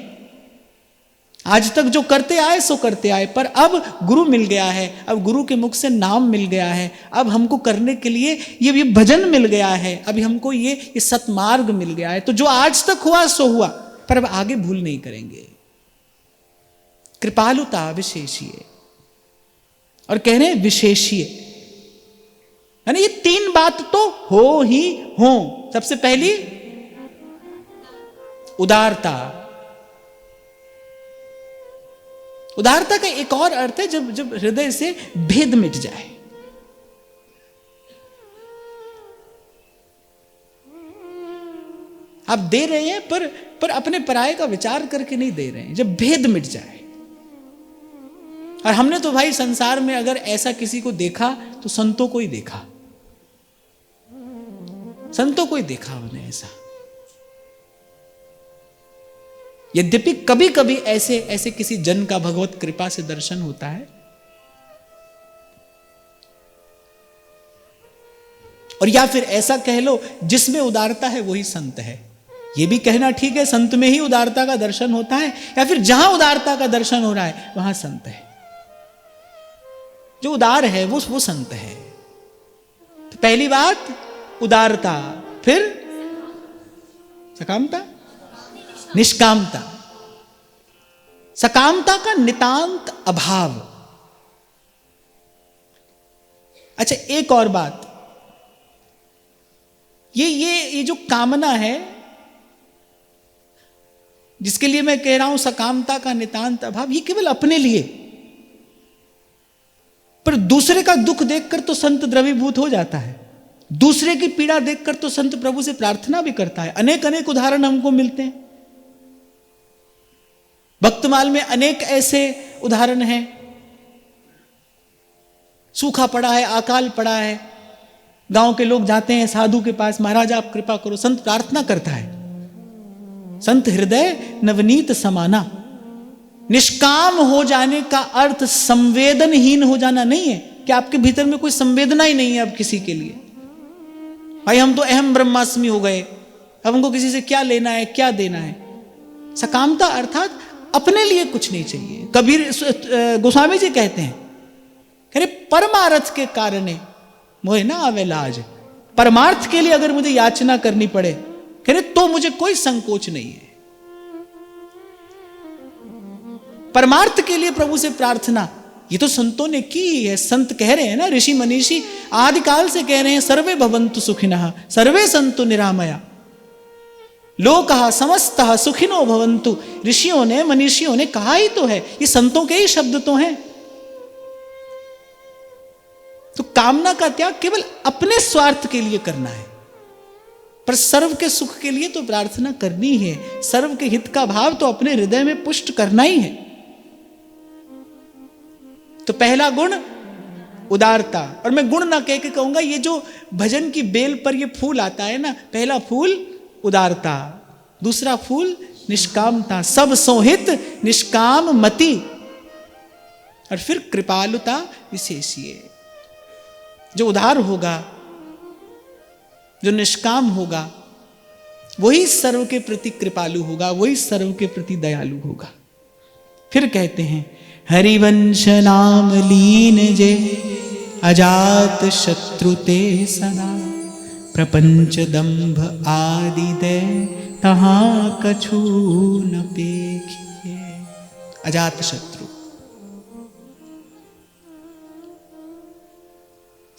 आज तक जो करते आए सो करते आए, पर अब गुरु मिल गया है, अब गुरु के मुख से नाम मिल गया है, अब हमको करने के लिए ये भजन मिल गया है, अभी हमको ये सतमार्ग मिल गया है। तो जो आज तक हुआ सो हुआ, पर अब आगे भूल नहीं करेंगे। कृपालुता विशेषीय, और कह रहे हैं विशेषीय, यानी ये तीन बात तो हो ही हो। सबसे पहली उदारता। उदारता का एक और अर्थ है जब हृदय से भेद मिट जाए। आप दे रहे हैं पर अपने पराये का विचार करके नहीं दे रहे हैं, जब भेद मिट जाए। और हमने तो भाई संसार में अगर ऐसा किसी को देखा तो संतों को ही देखा, संतों को ही देखा हमने ऐसा। यद्यपि कभी कभी ऐसे किसी जन का भगवत कृपा से दर्शन होता है, और या फिर ऐसा कह लो जिसमें उदारता है वही संत है। यह भी कहना ठीक है, संत में ही उदारता का दर्शन होता है, या फिर जहां उदारता का दर्शन हो रहा है वहां संत है। जो उदार है वो संत है। तो पहली बात उदारता, फिर सकामता, निष्कामता। सकामता का नितांत अभाव। अच्छा, एक और बात, ये जो कामना है जिसके लिए मैं कह रहा हूं सकामता का नितांत अभाव, ये केवल अपने लिए, पर दूसरे का दुख देखकर तो संत द्रवीभूत हो जाता है, दूसरे की पीड़ा देखकर तो संत प्रभु से प्रार्थना भी करता है। अनेक अनेक उदाहरण हमको मिलते हैं, भक्तमाल में अनेक ऐसे उदाहरण हैं। सूखा पड़ा है, अकाल पड़ा है, गांव के लोग जाते हैं साधु के पास, महाराज आप कृपा करो। संत प्रार्थना करता है। संत हृदय नवनीत समाना। निष्काम हो जाने का अर्थ संवेदनहीन हो जाना नहीं है कि आपके भीतर में कोई संवेदना ही नहीं है अब किसी के लिए। भाई हम तो अहम ब्रह्मास्मि हो गए, अब हमको किसी से क्या लेना है क्या देना है। सकामता अर्थात अपने लिए कुछ नहीं चाहिए। कबीर गोस्वामी जी कहते हैं, कह रहे परमार्थ के कारणे मोहे ना आवे लाज। परमार्थ के लिए अगर मुझे याचना करनी पड़े, कह रहे तो मुझे कोई संकोच नहीं है। परमार्थ के लिए प्रभु से प्रार्थना, ये तो संतों ने की है। संत कह रहे हैं ना, ऋषि मनीषी आदिकाल से कह रहे हैं, सर्वे भवन्तु सुखिनः सर्वे सन्तु निरामया लोकः समस्तः सुखिनो भवन्तु। ऋषियों ने मनीषियों ने कहा ही तो है, ये संतों के ही शब्द तो हैं। तो कामना का त्याग केवल अपने स्वार्थ के लिए करना है, पर सर्व के सुख के लिए तो प्रार्थना करनी है। सर्व के हित का भाव तो अपने हृदय में पुष्ट करना ही है। तो पहला गुण उदारता। और मैं गुण ना कह के कहूंगा, ये जो भजन की बेल पर ये फूल आता है ना, पहला फूल उदारता, दूसरा फूल निष्कामता, सब सोहित निष्काम मति, और फिर कृपालुता विशेषीय। जो उदार होगा, जो निष्काम होगा, वही सर्व के प्रति कृपालु होगा, वही सर्व के प्रति दयालु होगा। फिर कहते हैं, हरिवंश नाम लीन जे अजात शत्रु ते सदा, प्रपंच दंभ आदि दे तहां कछु न पेखिए। अजात शत्रु,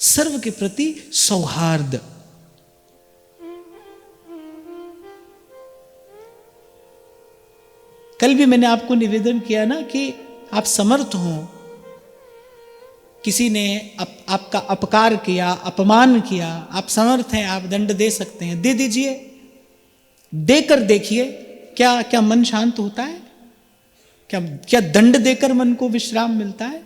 सर्व के प्रति सौहार्द। कल भी मैंने आपको निवेदन किया ना कि आप समर्थ हो, किसी ने आपका अपकार किया, अपमान किया, आप समर्थ हैं, आप दंड दे सकते हैं, दे दीजिए। देकर देखिए क्या मन शांत होता है, क्या दंड देकर मन को विश्राम मिलता है।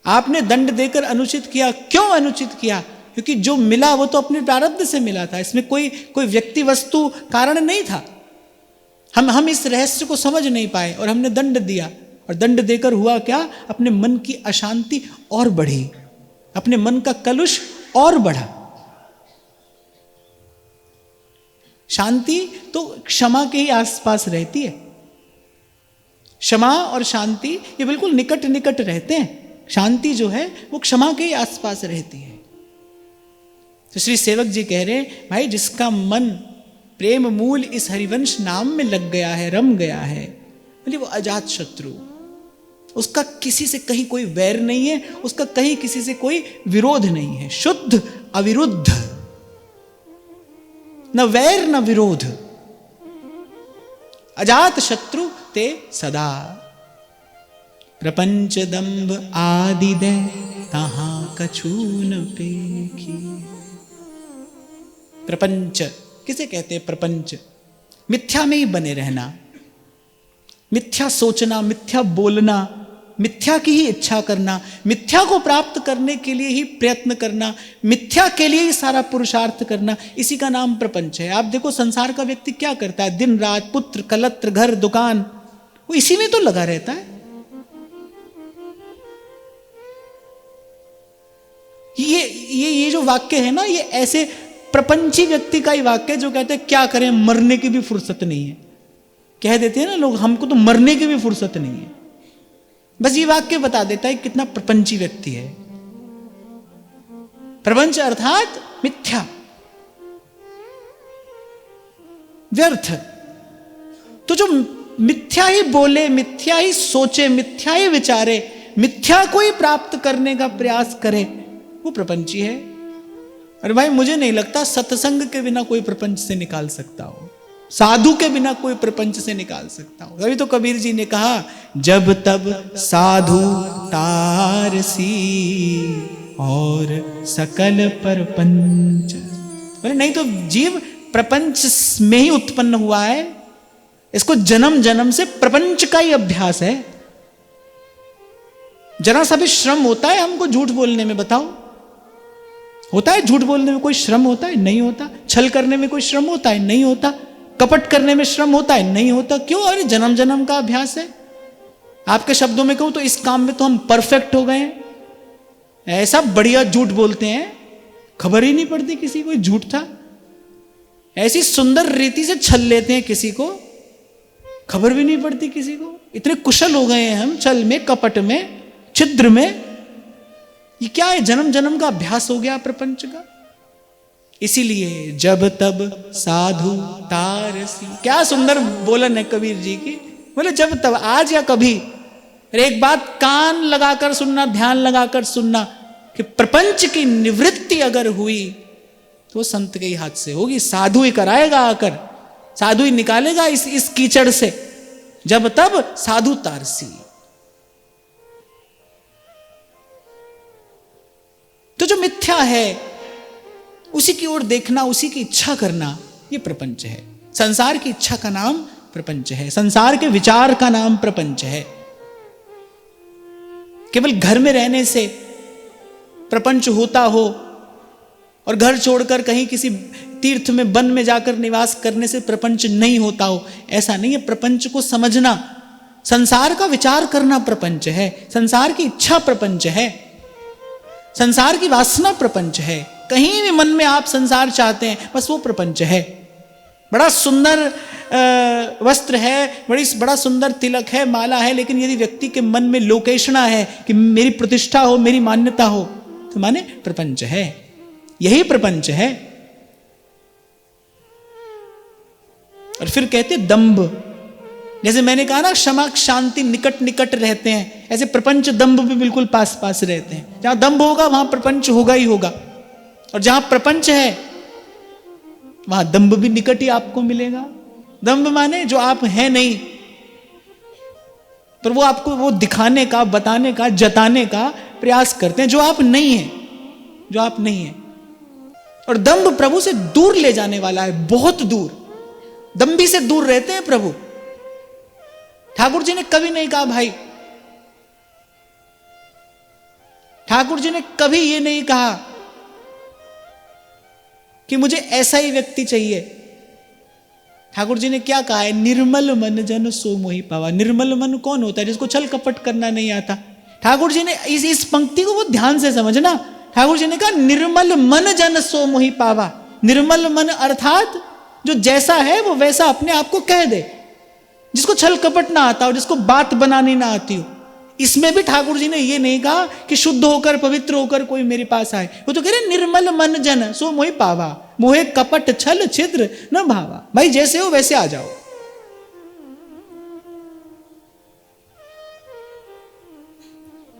आपने दंड देकर अनुचित किया, क्यों अनुचित किया? क्योंकि जो मिला वो तो अपने प्रारब्ध से मिला था, इसमें कोई व्यक्ति वस्तु कारण नहीं था। हम इस रहस्य को समझ नहीं पाए और हमने दंड दिया, और दंड देकर हुआ क्या? अपने मन की अशांति और बढ़ी, अपने मन का कलुष और बढ़ा। शांति तो क्षमा के ही आसपास रहती है। क्षमा और शांति ये बिल्कुल निकट निकट रहते हैं। शांति जो है वो क्षमा के ही आसपास रहती है। तो श्री सेवक जी कह रहे हैं, भाई जिसका मन प्रेम मूल इस हरिवंश नाम में लग गया है, रम गया है, बोले वो अजात शत्रु, उसका किसी से कहीं कोई वैर नहीं है, उसका कहीं किसी से कोई विरोध नहीं है। शुद्ध अविरुद्ध, न वैर न विरोध, अजात शत्रु ते सदा। प्रपंच दंभ आदि दे तहां कछु न पेखी। प्रपंच किसे कहते हैं? प्रपंच मिथ्या में ही बने रहना, मिथ्या सोचना, मिथ्या बोलना, मिथ्या की ही इच्छा करना, मिथ्या को प्राप्त करने के लिए ही प्रयत्न करना, मिथ्या के लिए ही सारा पुरुषार्थ करना, इसी का नाम प्रपंच है। आप देखो संसार का व्यक्ति क्या करता है, दिन रात पुत्र कलत्र घर दुकान, वो इसी में तो लगा रहता है। ये जो वाक्य है ना, ये ऐसे प्रपंची व्यक्ति का ही वाक्य जो कहते हैं क्या करें, मरने की भी फुर्सत नहीं है। कह देते हैं ना लोग, हमको तो मरने की भी फुर्सत नहीं है। बस ये वाक्य बता देता है कितना प्रपंची व्यक्ति है। प्रपंच अर्थात मिथ्या, व्यर्थ। तो जो मिथ्या ही बोले, मिथ्या ही सोचे, मिथ्या ही विचारे, मिथ्या को ही प्राप्त करने का प्रयास करे, वो प्रपंची है। अरे भाई मुझे नहीं लगता सत्संग के बिना कोई प्रपंच से निकाल सकता हो, साधु के बिना कोई प्रपंच से निकाल सकता हो। तभी तो कबीर जी ने कहा, जब तब साधु तारसी और सकल परपंच। बोले नहीं तो जीव प्रपंच में ही उत्पन्न हुआ है, इसको जन्म जन्म से प्रपंच का ही अभ्यास है। जरा सा भी श्रम होता है हमको झूठ बोलने में? बताओ, होता है झूठ बोलने में कोई श्रम होता है? नहीं होता। छल करने में कोई श्रम होता है? नहीं होता। कपट करने में श्रम होता है? नहीं होता। क्यों? अरे जन्म जन्म का अभ्यास है। आपके शब्दों में कहूं तो इस काम में तो हम परफेक्ट हो गए हैं, ऐसा बढ़िया झूठ बोलते हैं, खबर ही नहीं पड़ती किसी को झूठ था। ऐसी सुंदर रीति से छल लेते हैं किसी को, खबर भी नहीं पड़ती किसी को। इतने कुशल हो गए हैं हम छल में, कपट में, छिद्र में। ये क्या है? जन्म जन्म का अभ्यास हो गया प्रपंच का। इसीलिए जब तब साधु तारसी, क्या सुंदर बोलन है कबीर जी की। बोले जब तब, आज या कभी। एक बात कान लगाकर सुनना, ध्यान लगाकर सुनना, कि प्रपंच की निवृत्ति अगर हुई तो संत के ही हाथ से होगी। साधु ही कराएगा आकर, साधु ही निकालेगा इस कीचड़ से। जब तब साधु तारसी। तो जो मिथ्या है उसी की ओर देखना, उसी की इच्छा करना, ये प्रपंच है। संसार की इच्छा का नाम प्रपंच है, संसार के विचार का नाम प्रपंच है। केवल घर में रहने से प्रपंच होता हो और घर छोड़कर कहीं किसी तीर्थ में, वन में जाकर निवास करने से प्रपंच नहीं होता हो, ऐसा नहीं है। प्रपंच को समझना, संसार का विचार करना प्रपंच है। संसार की इच्छा प्रपंच है, संसार की वासना प्रपंच है। कहीं भी मन में आप संसार चाहते हैं, बस वो प्रपंच है। बड़ा सुंदर वस्त्र है, बड़ा सुंदर तिलक है, माला है, लेकिन यदि व्यक्ति के मन में लोकेशना है कि मेरी प्रतिष्ठा हो, मेरी मान्यता हो, तो माने प्रपंच है। यही प्रपंच है। और फिर कहते दंभ, जैसे मैंने कहा ना, क्षमा शांति निकट निकट रहते हैं, ऐसे प्रपंच दंभ भी बिल्कुल पास पास रहते हैं। जहां दंभ होगा वहां प्रपंच होगा ही होगा, और जहां प्रपंच है वहां दंभ भी निकट ही आपको मिलेगा। दंभ माने जो आप हैं नहीं, पर वो आपको वो दिखाने का, बताने का, जताने का प्रयास करते हैं जो आप नहीं हैं, जो आप नहीं हैं। और दंभ प्रभु से दूर ले जाने वाला है, बहुत दूर। दंभी से दूर रहते हैं प्रभु। ठाकुर जी ने कभी नहीं कहा भाई, ठाकुर जी ने कभी ये नहीं कहा कि मुझे ऐसा ही व्यक्ति चाहिए। ठाकुर जी ने क्या कहा है? निर्मल मन जन सो मोहि पावा। निर्मल मन कौन होता है? जिसको छल कपट करना नहीं आता। ठाकुर जी ने इस पंक्ति को वो ध्यान से समझना। ठाकुर जी ने कहा निर्मल मन जन सो मोहि पावा। निर्मल मन अर्थात जो जैसा है वो वैसा अपने आप को कह दे। जिसको छल कपट ना आता हो, जिसको बात बनानी ना आती हो। इसमें भी ठाकुर जी ने ये नहीं कहा कि शुद्ध होकर पवित्र होकर कोई मेरे पास आए। वो तो कह रहे निर्मल मन जन सो मोहि पावा, मोहे कपट छल छिद्र न भावा। भाई जैसे हो वैसे आ जाओ।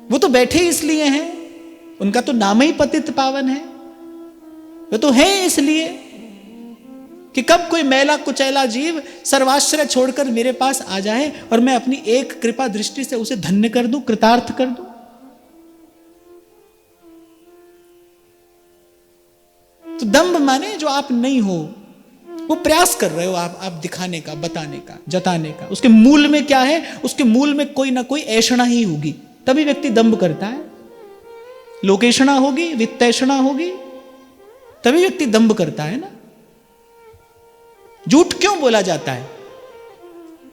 वो तो बैठे इसलिए हैं, उनका तो नाम ही पतित पावन है। वो तो है इसलिए कि कब कोई मैला कुचैला जीव सर्वाश्रय छोड़कर मेरे पास आ जाए और मैं अपनी एक कृपा दृष्टि से उसे धन्य कर दूं, कृतार्थ कर दूं। तो दंभ माने जो आप नहीं हो, वो प्रयास कर रहे हो आप दिखाने का, बताने का, जताने का। उसके मूल में क्या है? उसके मूल में कोई ना कोई ऐषणा ही होगी, तभी व्यक्ति दंभ करता है। लोकेषणा होगी, वित्तैषणा होगी, तभी व्यक्ति दंभ करता है ना। झूठ क्यों बोला जाता है?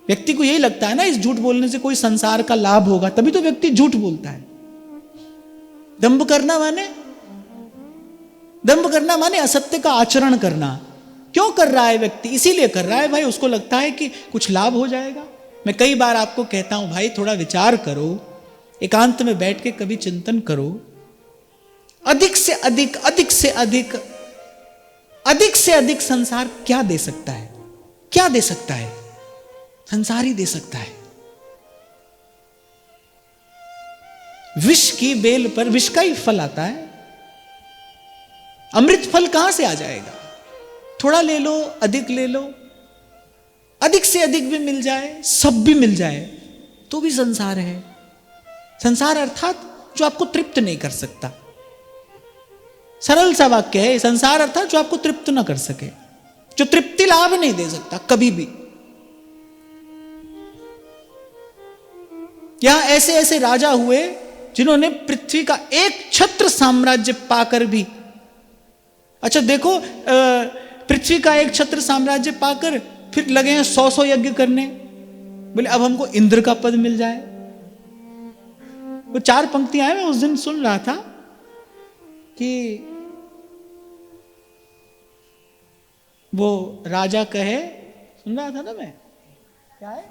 व्यक्ति को यही लगता है ना इस झूठ बोलने से कोई संसार का लाभ होगा, तभी तो व्यक्ति झूठ बोलता है। दंभ करना माने असत्य का आचरण करना। क्यों कर रहा है व्यक्ति? इसीलिए कर रहा है भाई, उसको लगता है कि कुछ लाभ हो जाएगा। मैं कई बार आपको कहता हूं भाई थोड़ा विचार करो, एकांत में बैठ के कभी चिंतन करो। अधिक से अधिक संसार क्या दे सकता है? क्या दे सकता है? संसार ही दे सकता है। विष की बेल पर विष का ही फल आता है। अमृत फल कहां से आ जाएगा? थोड़ा ले लो, अधिक ले लो, अधिक से अधिक भी मिल जाए, सब भी मिल जाए, तो भी संसार है। संसार अर्थात जो आपको तृप्त नहीं कर सकता। सरल सा वाक्य है, संसार अर्थात जो आपको तृप्त ना कर सके, जो तृप्ति लाभ नहीं दे सकता कभी भी। यहां ऐसे ऐसे राजा हुए जिन्होंने पृथ्वी का एक छत्र साम्राज्य पाकर भी, अच्छा देखो, पृथ्वी का एक छत्र साम्राज्य पाकर फिर लगे हैं 100 यज्ञ करने, बोले अब हमको इंद्र का पद मिल जाए। वो 4 पंक्तियां हैं, मैं उस दिन सुन रहा था कि वो राजा कहे, सुन रहा था ना मैं, क्या है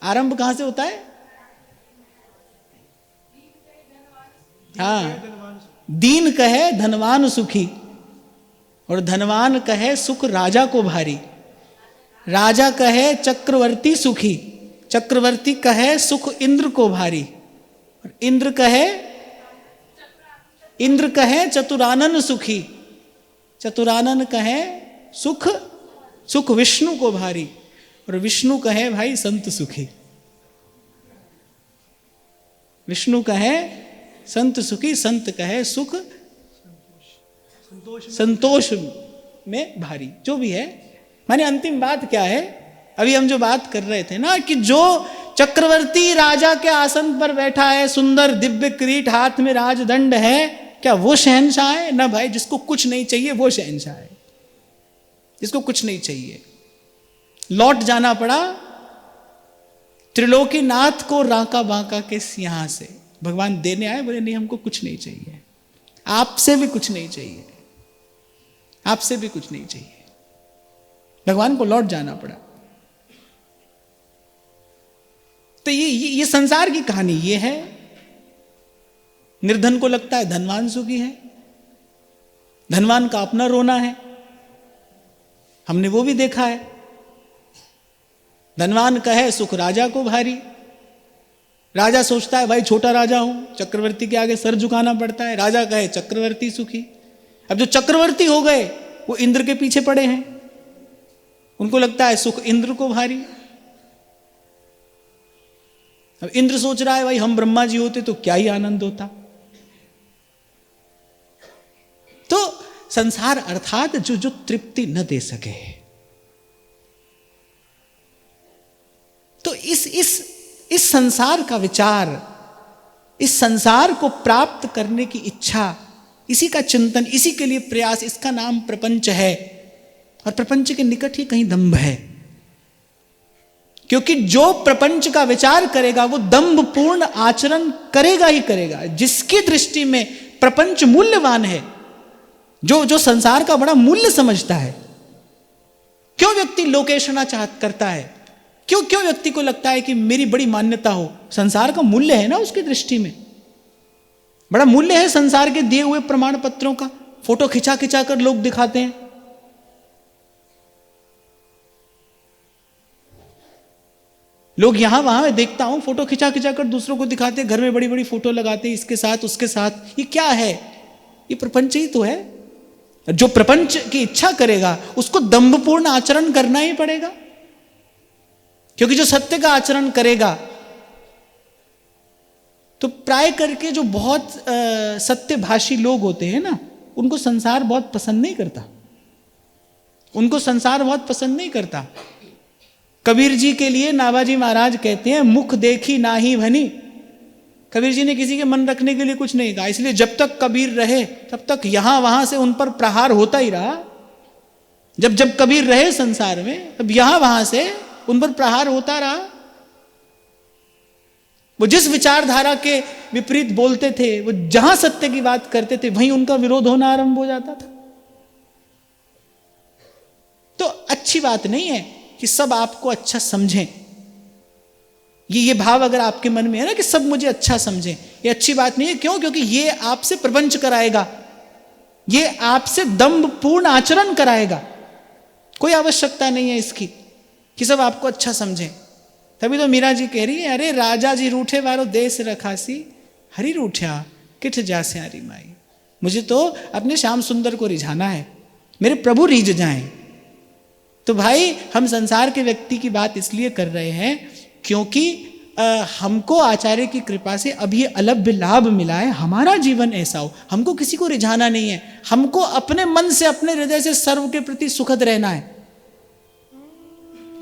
आरंभ कहां से होता है? हाँ, दीन कहे धनवान सुखी, और धनवान कहे सुख राजा को भारी। राजा कहे चक्रवर्ती सुखी, चक्रवर्ती कहे सुख इंद्र को भारी, और इंद्र कहे चतुरानन सुखी, चतुरानन कहे सुख विष्णु को भारी, और विष्णु कहे भाई संत सुखी। विष्णु कहे संत सुखी, संत कहे सुख संतोष में भारी। जो भी है, माने अंतिम बात क्या है? अभी हम जो बात कर रहे थे ना कि जो चक्रवर्ती राजा के आसन पर बैठा है, सुंदर दिव्य किरीट, हाथ में राजदंड है, क्या वो शहंशाह है? ना भाई, जिसको कुछ नहीं चाहिए वो शहंशाह है, जिसको कुछ नहीं चाहिए। लौट जाना पड़ा त्रिलोकीनाथ को रांका बांका के सिंहा से। भगवान देने आए, बोले नहीं हमको कुछ नहीं चाहिए, आपसे भी कुछ नहीं चाहिए, आपसे भी कुछ नहीं चाहिए। भगवान को लौट जाना पड़ा। तो ये संसार की कहानी ये है। निर्धन को लगता है धनवान सुखी है, धनवान का अपना रोना है, हमने वो भी देखा है। धनवान कहे सुख राजा को भारी, राजा सोचता है भाई छोटा राजा हूं, चक्रवर्ती के आगे सर झुकाना पड़ता है। राजा कहे चक्रवर्ती सुखी। अब जो चक्रवर्ती हो गए वो इंद्र के पीछे पड़े हैं, उनको लगता है सुख इंद्र को भारी। अब इंद्र सोच रहा है भाई हम ब्रह्मा जी होते तो क्या ही आनंद होता। तो संसार अर्थात जो तृप्ति न दे सके। तो इस संसार का विचार, इस संसार को प्राप्त करने की इच्छा, इसी का चिंतन, इसी के लिए प्रयास, इसका नाम प्रपंच है। और प्रपंच के निकट ही कहीं दंभ है, क्योंकि जो प्रपंच का विचार करेगा वो दंभपूर्ण आचरण करेगा ही करेगा। जिसकी दृष्टि में प्रपंच मूल्यवान है, जो संसार का बड़ा मूल्य समझता है। क्यों व्यक्ति लोकेशना करता है? क्यों क्यों व्यक्ति को लगता है कि मेरी बड़ी मान्यता हो? संसार का मूल्य है ना उसकी दृष्टि में, बड़ा मूल्य है संसार के दिए हुए प्रमाण पत्रों का। फोटो खिंचा खिंचा कर लोग दिखाते हैं। लोग यहां वहां देखता हूं फोटो खिंचा खिंचा कर दूसरों को दिखाते हैं, घर में बड़ी बड़ी फोटो लगाते हैं, इसके साथ उसके साथ। ये क्या है? ये प्रपंच ही तो है। जो प्रपंच की इच्छा करेगा उसको दंभपूर्ण आचरण करना ही पड़ेगा, क्योंकि जो सत्य का आचरण करेगा, तो प्राय करके जो बहुत सत्यभाषी लोग होते हैं ना, उनको संसार बहुत पसंद नहीं करता। उनको संसार बहुत पसंद नहीं करता। कबीर जी के लिए नाभाजी महाराज कहते हैं, मुख देखी नाही भनी। कबीर जी ने किसी के मन रखने के लिए कुछ नहीं कहा, इसलिए जब तक कबीर रहे तब तक यहां वहां से उन पर प्रहार होता ही रहा। जब जब कबीर रहे संसार में, तब यहां वहां से उन पर प्रहार होता रहा। वो जिस विचारधारा के विपरीत बोलते थे, वो जहां सत्य की बात करते थे, वहीं उनका विरोध होना आरंभ हो जाता था। तो अच्छी बात नहीं है कि सब आपको अच्छा समझें। ये भाव अगर आपके मन में है ना कि सब मुझे अच्छा समझें, ये अच्छी बात नहीं है। क्यों? क्योंकि ये आपसे प्रपंच कराएगा, ये आपसे दंभपूर्ण आचरण कराएगा। कोई आवश्यकता नहीं है इसकी कि सब आपको अच्छा समझें। तभी तो मीरा जी कह रही है, अरे राजा जी रूठे वारो देश रखासी, हरी रूठा किठ जा स्यारी माई। मुझे तो अपने श्याम सुंदर को रिझाना है, मेरे प्रभु रीझ जाएं। तो भाई हम संसार के व्यक्ति की बात इसलिए कर रहे हैं क्योंकि हमको आचार्य की कृपा से अब ये अलभ्य लाभ मिला है। हमारा जीवन ऐसा हो, हमको किसी को रिझाना नहीं है, हमको अपने मन से, अपने हृदय से सर्व के प्रति सुखद रहना है,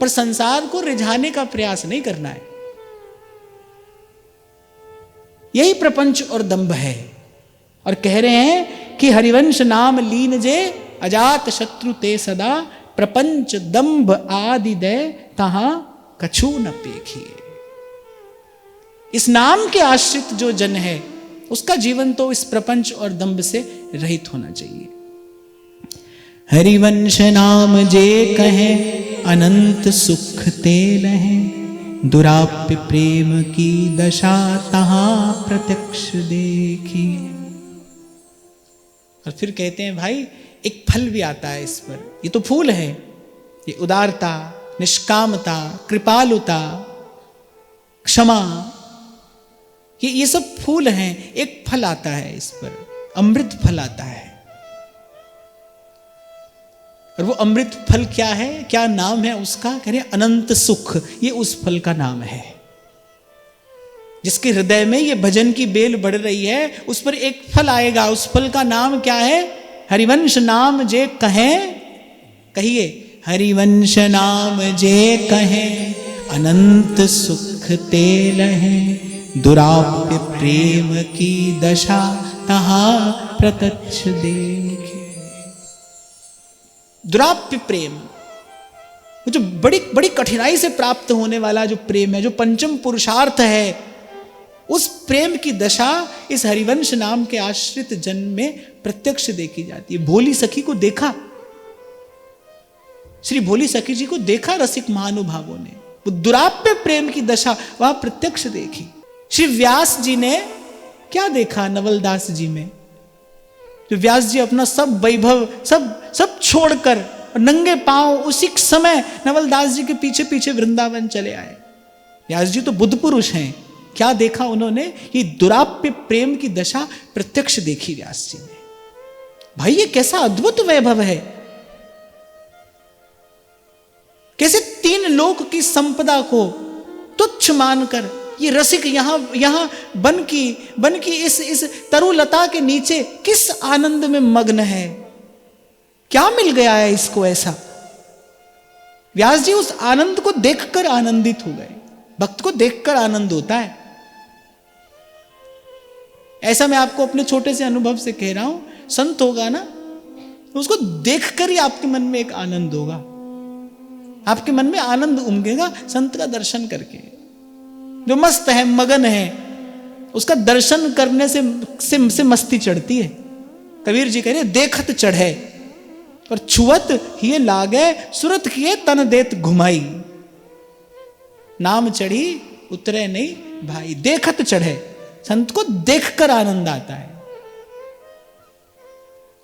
पर संसार को रिझाने का प्रयास नहीं करना है। यही प्रपंच और दंभ है। और कह रहे हैं कि हरिवंश नाम लीन जे, अजात शत्रु ते सदा, प्रपंच दंभ आदि दय तहां कछु न पेखिए। इस नाम के आश्रित जो जन है, उसका जीवन तो इस प्रपंच और दंभ से रहित होना चाहिए। हरिवंश नाम जे कहे, अनंत सुख ते लहे, दुराप्य प्रेम की दशा तहां प्रत्यक्ष देखी। और फिर कहते हैं भाई एक फल भी आता है इस पर। ये तो फूल है, ये उदारता, निष्कामता, कृपालुता, क्षमा, ये सब फूल हैं। एक फल आता है इस पर, अमृत फल आता है। और वो अमृत फल क्या है, क्या नाम है उसका? कह रहे अनंत सुख। ये उस फल का नाम है। जिसके हृदय में ये भजन की बेल बढ़ रही है, उस पर एक फल आएगा। उस फल का नाम क्या है? हरिवंश नाम जे कहें, कहिए, हरिवंश नाम जे कहें, अनंत सुख ते लहे, दुराप्य प्रेम की दशा तहां प्रत्यक्ष देखे। दुराप्य प्रेम, वो जो बड़ी बड़ी कठिनाई से प्राप्त होने वाला जो प्रेम है, जो पंचम पुरुषार्थ है, उस प्रेम की दशा इस हरिवंश नाम के आश्रित जन में प्रत्यक्ष देखी जाती है। भोली सखी को देखा, श्री भोली सखी जी को देखा रसिक महानुभावों ने, वो दुराप्य प्रेम की दशा वहां प्रत्यक्ष देखी। श्री व्यास जी ने क्या देखा नवलदास जी में? जो व्यास जी अपना सब वैभव सब छोड़कर नंगे पांव उसी समय नवलदास जी के पीछे पीछे वृंदावन चले आए। व्यास जी तो बुद्ध पुरुष हैं। क्या देखा उन्होंने? ये दुराप्य प्रेम की दशा प्रत्यक्ष देखी व्यास जी ने। भाई ये कैसा अद्भुत वैभव है! कैसे तीन लोक की संपदा को तुच्छ मानकर ये रसिक यहां बन की इस तरुलता के नीचे किस आनंद में मग्न है। क्या मिल गया है इसको ऐसा? व्यास जी उस आनंद को देखकर आनंदित हो गए। भक्त को देखकर आनंद होता है। ऐसा मैं आपको अपने छोटे से अनुभव से कह रहा हूं। संत होगा ना, तो उसको देखकर ही आपके मन में एक आनंद होगा। आपके मन में आनंद उमगेगा संत का दर्शन करके। जो मस्त है, मगन है, उसका दर्शन करने से मस्ती चढ़ती है। कबीर जी कह रहे देखत चढ़े और छुअत ये लागे, सुरत किए तन देत घुमाई। नाम चढ़ी उतरे नहीं भाई, देखत चढ़े। संत को देखकर आनंद आता है,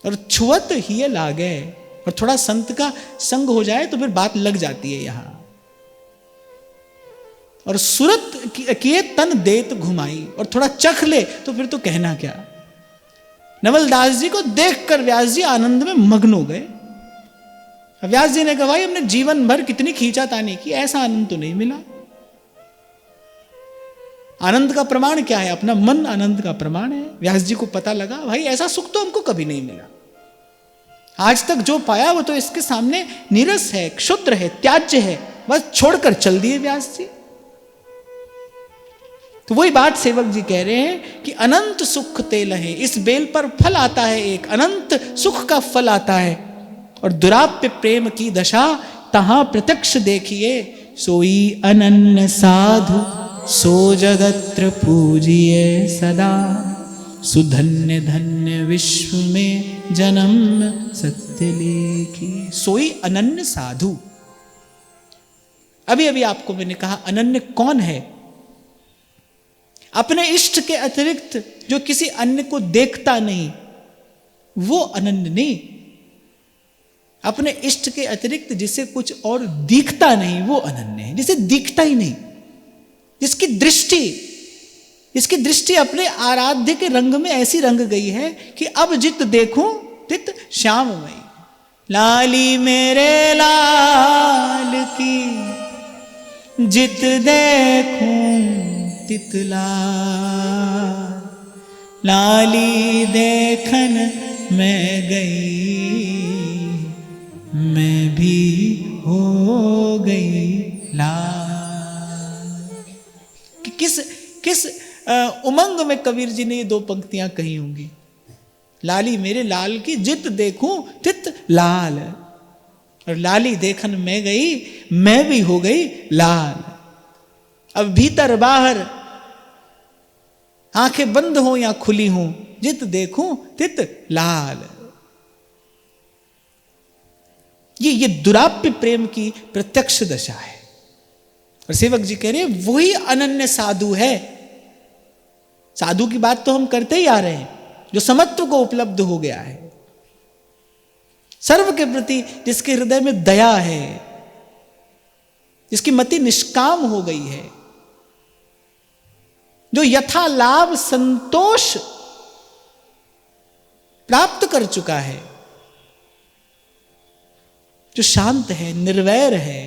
और छुअत ही लागे। और थोड़ा संत का संग हो जाए तो फिर बात लग जाती है यहां। और सूरत किए तन देत घुमाई, और थोड़ा चख ले तो फिर तो कहना क्या। नवलदास जी को देखकर व्यास जी आनंद में मग्न हो गए। व्यास जी ने कहा भाई हमने जीवन भर कितनी खींचातानी की, ऐसा आनंद तो नहीं मिला। आनंद का प्रमाण क्या है? अपना मन आनंद का प्रमाण है। व्यास जी को पता लगा भाई ऐसा सुख तो हमको कभी नहीं मिला, आज तक जो पाया वो तो इसके सामने नीरस है, क्षुद्र है, त्याज्य है, बस छोड़कर चल दिए व्यास जी। तो वही बात सेवक जी कह रहे हैं कि अनंत सुख तेल है, इस बेल पर फल आता है, एक अनंत सुख का फल आता है। और दुराप्य प्रेम की दशा तहां प्रत्यक्ष देखिए, सोई अनन्य साधु सो जगत्र पूजिए सदा, सुधन्य धन्य विश्व में जन्म सत्य लेखी। सोई अनन्य साधु। अभी अभी आपको मैंने कहा अनन्य कौन है? अपने इष्ट के अतिरिक्त जो किसी अन्य को देखता नहीं, वो अनन्य नहीं। अपने इष्ट के अतिरिक्त जिसे कुछ और दिखता नहीं, वो अनन्य है। जिसे दिखता ही नहीं, जिसकी दृष्टि अपने आराध्य के रंग में ऐसी रंग गई है कि अब जित देखूं तित श्याममयी। लाली मेरे लाल की जित देखूं तित लाल, लाली देखन मैं गई मैं भी हो गई लाल। किस उमंग में कबीर जी ने ये दो पंक्तियां कही होंगी। लाली मेरे लाल की जित देखूं तित लाल, और लाली देखन मैं गई मैं भी हो गई लाल। अब भीतर बाहर आंखें बंद हो या खुली हो, जित देखूं तित लाल। ये दुराप्य प्रेम की प्रत्यक्ष दशा है। और सेवक जी कह रहे हैं वही अनन्य साधु है। साधु की बात तो हम करते ही आ रहे हैं, जो समत्व को उपलब्ध हो गया है, सर्व के प्रति जिसके हृदय में दया है, जिसकी मति निष्काम हो गई है, जो यथा लाभ संतोष प्राप्त कर चुका है, जो शांत है, निर्वैर है,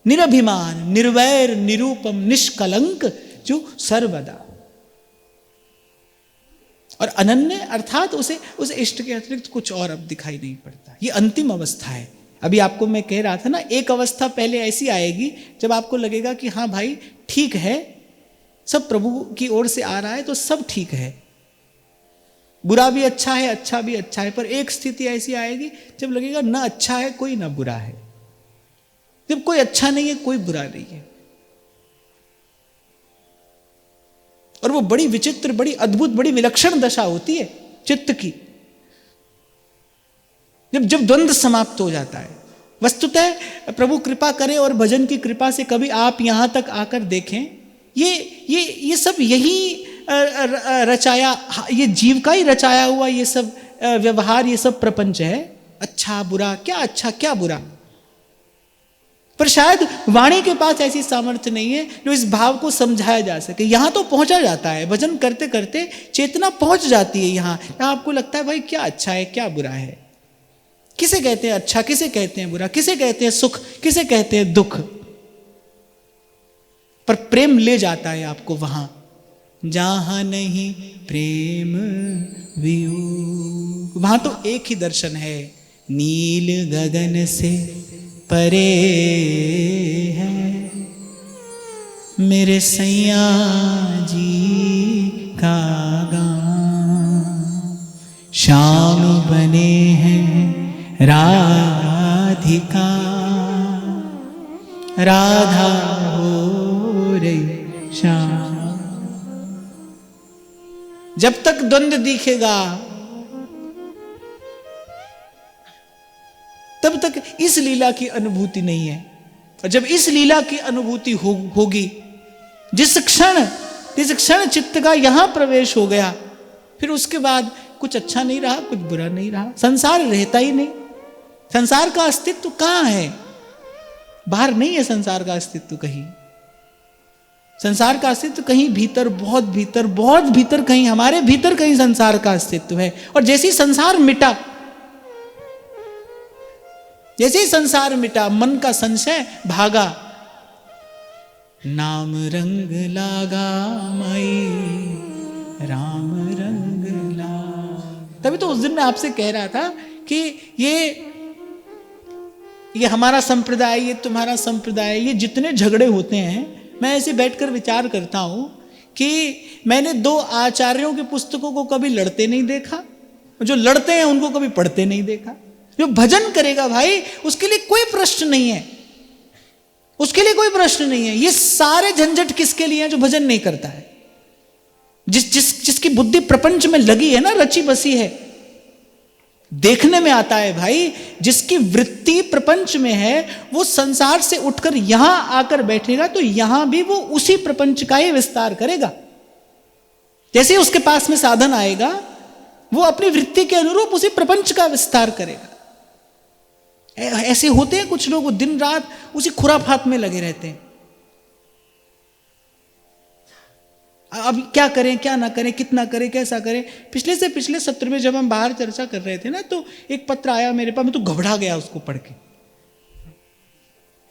निरभिमान, निर्वैर, निरूपम, निष्कलंक, जो सर्वदा। और अनन्य अर्थात उसे इष्ट के अतिरिक्त कुछ और अब दिखाई नहीं पड़ता। ये अंतिम अवस्था है। अभी आपको मैं कह रहा था ना, एक अवस्था पहले ऐसी आएगी जब आपको लगेगा कि हाँ भाई ठीक है, सब प्रभु की ओर से आ रहा है तो सब ठीक है, बुरा भी अच्छा है, अच्छा भी अच्छा है। पर एक स्थिति ऐसी आएगी जब लगेगा ना अच्छा है कोई, ना बुरा है। जब कोई अच्छा नहीं है, कोई बुरा नहीं है। और वो बड़ी विचित्र, बड़ी अद्भुत, बड़ी विलक्षण दशा होती है चित्त की, जब द्वंद्व समाप्त हो जाता है। वस्तुतः प्रभु कृपा करे और भजन की कृपा से कभी आप यहां तक आकर देखें, ये सब यही रचाया, ये जीव का ही रचाया हुआ ये सब व्यवहार, ये सब प्रपंच है। अच्छा बुरा, क्या अच्छा क्या बुरा। पर शायद वाणी के पास ऐसी सामर्थ्य नहीं है जो इस भाव को समझाया जा सके। यहां तो पहुंचा जाता है, भजन करते करते चेतना पहुंच जाती है यहां आपको लगता है भाई क्या अच्छा है क्या बुरा है, किसे कहते हैं अच्छा, किसे कहते हैं बुरा, किसे कहते हैं सुख, किसे कहते हैं दुख। पर प्रेम ले जाता है आपको वहां जहां नहीं प्रेम वियोग। वहां तो एक ही दर्शन है, नील गगन से परे है मेरे सैया जी का गाँव, श्याम बने हैं राधिका, राधा हो रही श्याम। जब तक द्वंद्व दिखेगा तब तक इस लीला की अनुभूति नहीं है। और जब इस लीला की अनुभूति होगी, जिस क्षण चित्त का यहां प्रवेश हो गया, फिर उसके बाद कुछ अच्छा नहीं रहा, कुछ बुरा नहीं रहा, संसार रहता ही नहीं। संसार का अस्तित्व कहां है? बाहर नहीं है संसार का अस्तित्व कहीं। संसार का अस्तित्व कहीं भीतर, बहुत भीतर, बहुत भीतर, कहीं हमारे भीतर कहीं संसार का अस्तित्व है। और जैसे ही संसार मिटा, जैसे ही संसार मिटा, मन का संशय भागा, नाम रंग लागा माई, राम रंग ला। तभी तो उस दिन मैं आपसे कह रहा था कि ये हमारा संप्रदाय, ये तुम्हारा संप्रदाय, ये जितने झगड़े होते हैं, मैं ऐसे बैठकर विचार करता हूं कि मैंने 2 आचार्यों की पुस्तकों को कभी लड़ते नहीं देखा, जो लड़ते हैं उनको कभी पढ़ते नहीं देखा। जो भजन करेगा भाई, उसके लिए कोई प्रश्न नहीं है, उसके लिए कोई प्रश्न नहीं है। ये सारे झंझट किसके लिए हैं? जो भजन नहीं करता है, जिसकी बुद्धि प्रपंच में लगी है ना, रची बसी है। देखने में आता है भाई, जिसकी वृत्ति प्रपंच में है, वो संसार से उठकर यहां आकर बैठेगा तो यहां भी वो उसी प्रपंच का ही विस्तार करेगा। जैसे ही उसके पास में साधन आएगा, वो अपनी वृत्ति के अनुरूप उसी प्रपंच का विस्तार करेगा। ऐसे होते हैं कुछ लोग, दिन रात उसी खुराफात में लगे रहते हैं। अब क्या करें, क्या ना करें, कितना करें, कैसा करें। पिछले से पिछले सत्र में जब हम बाहर चर्चा कर रहे थे ना, तो एक पत्र आया मेरे पास, मैं तो घबरा गया उसको पढ़ के।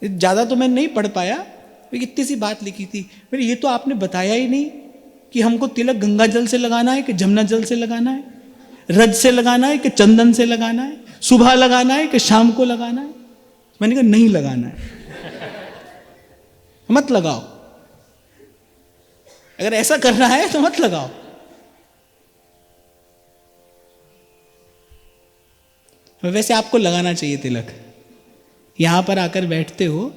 ज्यादा तो मैं नहीं पढ़ पाया, इतनी सी बात लिखी थी मेरे, ये तो आपने बताया ही नहीं कि हमको तिलक गंगा जल से लगाना है कि जमुना जल से लगाना है, रज से लगाना है कि चंदन से लगाना है, सुबह लगाना है कि शाम को लगाना है। मैंने कहा नहीं लगाना है, मत लगाओ। अगर ऐसा करना है तो मत लगाओ। वैसे आपको लगाना चाहिए तिलक। यहां पर आकर बैठते हो,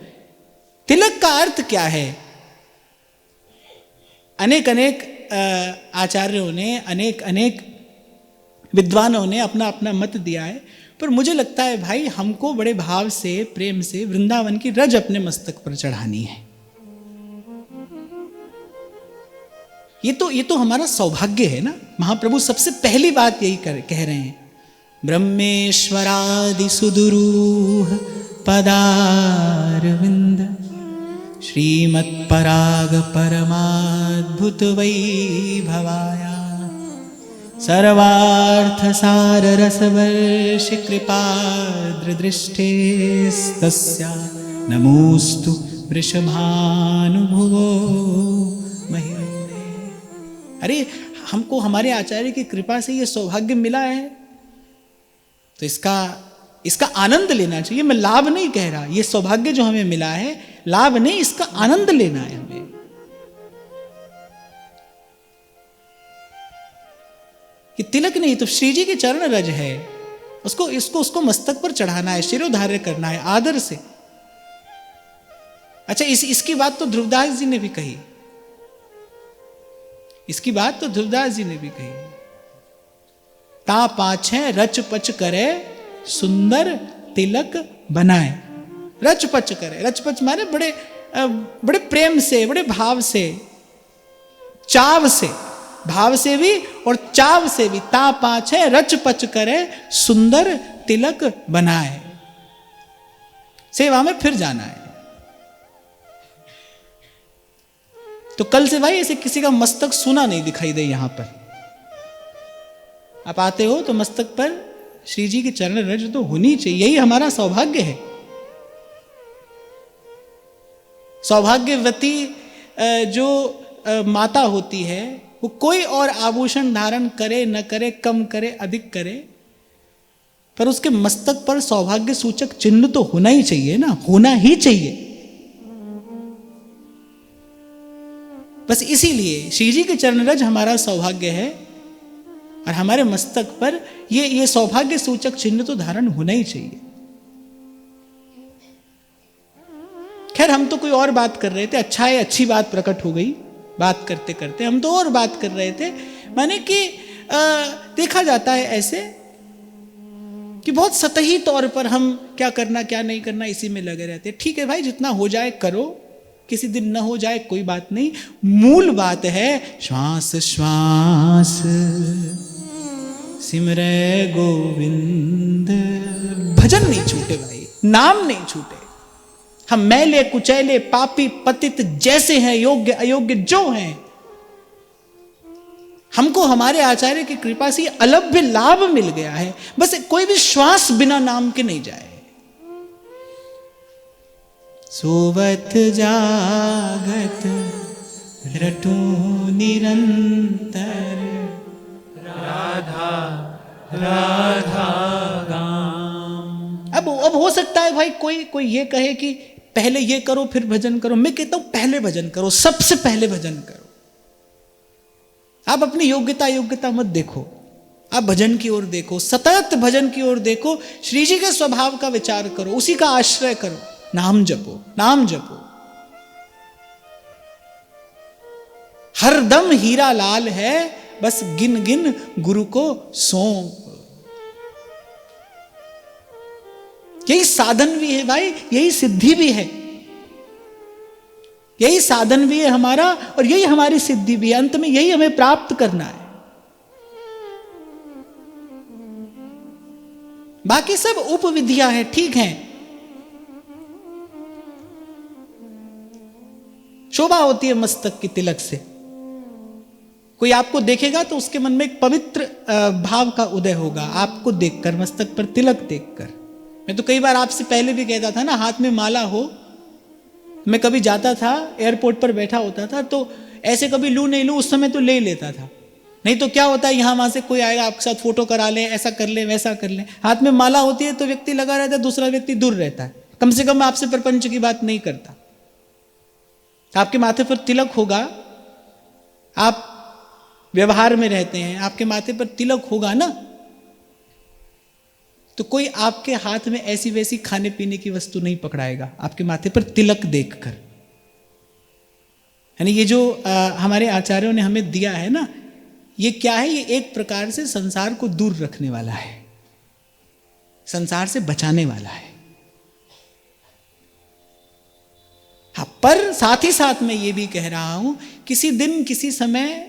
तिलक का अर्थ क्या है? अनेक आचार्यों ने, अनेक विद्वानों ने अपना अपना मत दिया है, पर मुझे लगता है भाई, हमको बड़े भाव से, प्रेम से वृंदावन की रज अपने मस्तक पर चढ़ानी है। ये तो हमारा सौभाग्य है ना। महाप्रभु सबसे पहली बात यही कह रहे हैं, ब्रह्मेश्वरादि सुदुरूह पदारविंद श्रीमत्पराग परमाद्भुत वैभवाया सर्वार्थ सार रसवर्ष कृपाद्रदृष्टेस्तस्या नमोस्तु वृषभानुभुवो महिमे। अरे हमको हमारे आचार्य की कृपा से ये सौभाग्य मिला है, तो इसका आनंद लेना चाहिए। मैं लाभ नहीं कह रहा, ये सौभाग्य जो हमें मिला है लाभ नहीं, इसका आनंद लेना है हमें। ये तिलक नहीं तो श्री जी के चरण रज है, उसको मस्तक पर चढ़ाना है, शिरोधार्य करना है आदर से। अच्छा, इसकी बात तो ध्रुवदास जी ने भी कही, इसकी बात तो ध्रुवदास जी ने भी कही, ता पाछे रच पच करे सुंदर तिलक बनाए। रच पच करे, रच पच माने बड़े प्रेम से, बड़े भाव से, चाव से, भाव से भी और चाव से भी, ता पाछे रच पच करे सुंदर तिलक बनाए। सेवा में फिर जाना है। तो कल से भाई ऐसे किसी का मस्तक सूना नहीं दिखाई दे। यहां पर आप आते हो तो मस्तक पर श्री जी की चरण रज तो होनी चाहिए। यही हमारा सौभाग्य है। सौभाग्यवती जो माता होती है, वो कोई और आभूषण धारण करे न करे, कम करे अधिक करे, पर उसके मस्तक पर सौभाग्य सूचक चिन्ह तो होना ही चाहिए ना, होना ही चाहिए। बस इसीलिए श्री जी के चरण रज हमारा सौभाग्य है, और हमारे मस्तक पर ये सौभाग्य सूचक चिन्ह तो धारण होना ही चाहिए। खैर, हम तो कोई और बात कर रहे थे। अच्छा है, अच्छी बात प्रकट हो गई। बात करते करते हम तो और बात कर रहे थे, माने कि देखा जाता है ऐसे कि बहुत सतही तौर पर हम क्या करना क्या नहीं करना इसी में लगे रहते। ठीक है भाई, जितना हो जाए करो, किसी दिन न हो जाए कोई बात नहीं। मूल बात है श्वास श्वास सिमरे गोविंद। भजन नहीं छूटे भाई, नाम नहीं छूटे। हम मैले कुचैले पापी पतित जैसे हैं, योग्य अयोग्य जो हैं, हमको हमारे आचार्य की कृपा से अलभ्य लाभ मिल गया है। बस कोई भी श्वास बिना नाम के नहीं जाए। सोवत जागत रटू निरंतर राधा राधा गाम। अब हो सकता है भाई कोई ये कहे कि पहले ये करो फिर भजन करो। मैं कहता हूं पहले भजन करो, सबसे पहले भजन करो। आप अपनी योग्यता मत देखो, आप भजन की ओर देखो, सतत भजन की ओर देखो। श्री जी के स्वभाव का विचार करो, उसी का आश्रय करो। नाम जपो, नाम जपो। हरदम हीरा लाल है, बस गिन गिन गुरु को सौंप। यही साधन भी है भाई, यही सिद्धि भी है। यही साधन भी है हमारा और यही हमारी सिद्धि भी है। अंत में यही हमें प्राप्त करना है। बाकी सब उपविधियां हैं, ठीक हैं, शोभा होती है मस्तक की तिलक से। कोई आपको देखेगा तो उसके मन में एक पवित्र भाव का उदय होगा, आपको देखकर, मस्तक पर तिलक देखकर। मैं तो कई बार आपसे पहले भी कहता था ना, हाथ में माला हो। मैं कभी जाता था, एयरपोर्ट पर बैठा होता था, तो ऐसे कभी लूं नहीं लूं, उस समय तो ले लेता था। नहीं तो क्या होता है, यहां वहां से कोई आएगा, आपके साथ फोटो करा ले, ऐसा कर ले वैसा कर ले। हाथ में माला होती है तो व्यक्ति लगा रहता है, दूसरा व्यक्ति दूर रहता है, कम से कम आपसे प्रपंच की बात नहीं करता। आपके माथे पर तिलक होगा, आप व्यवहार में रहते हैं, आपके माथे पर तिलक होगा ना, तो कोई आपके हाथ में ऐसी वैसी खाने पीने की वस्तु नहीं पकड़ाएगा, आपके माथे पर तिलक देखकर। यानी ये जो हमारे आचार्यों ने हमें दिया है ना, ये क्या है, ये एक प्रकार से संसार को दूर रखने वाला है, संसार से बचाने वाला है। हाँ, पर साथ ही साथ मैं ये भी कह रहा हूं, किसी दिन किसी समय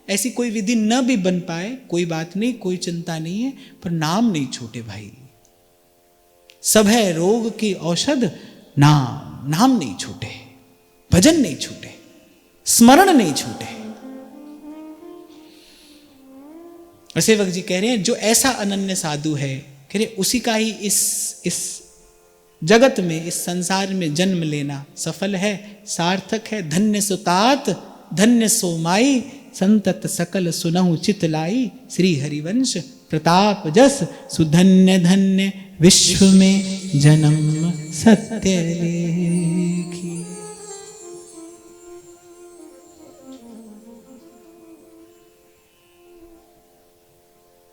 ऐसी कोई विधि न भी बन पाए, कोई बात नहीं, कोई चिंता नहीं है, पर नाम नहीं छूटे भाई। सब है रोग की औषध नाम, नाम नहीं छूटे, भजन नहीं छूटे, स्मरण नहीं छूटे। और सेवक जी कह रहे हैं, जो ऐसा अनन्य साधु है, कह रहे उसी का ही इस जगत में, इस संसार में जन्म लेना सफल है, सार्थक है। धन्य सुतात धन्य सोमाई, संतत सकल सुनहु चित लाई। श्री हरिवंश प्रताप जस, सुधन्य धन्य विश्व में जन्म सत्य लेखी।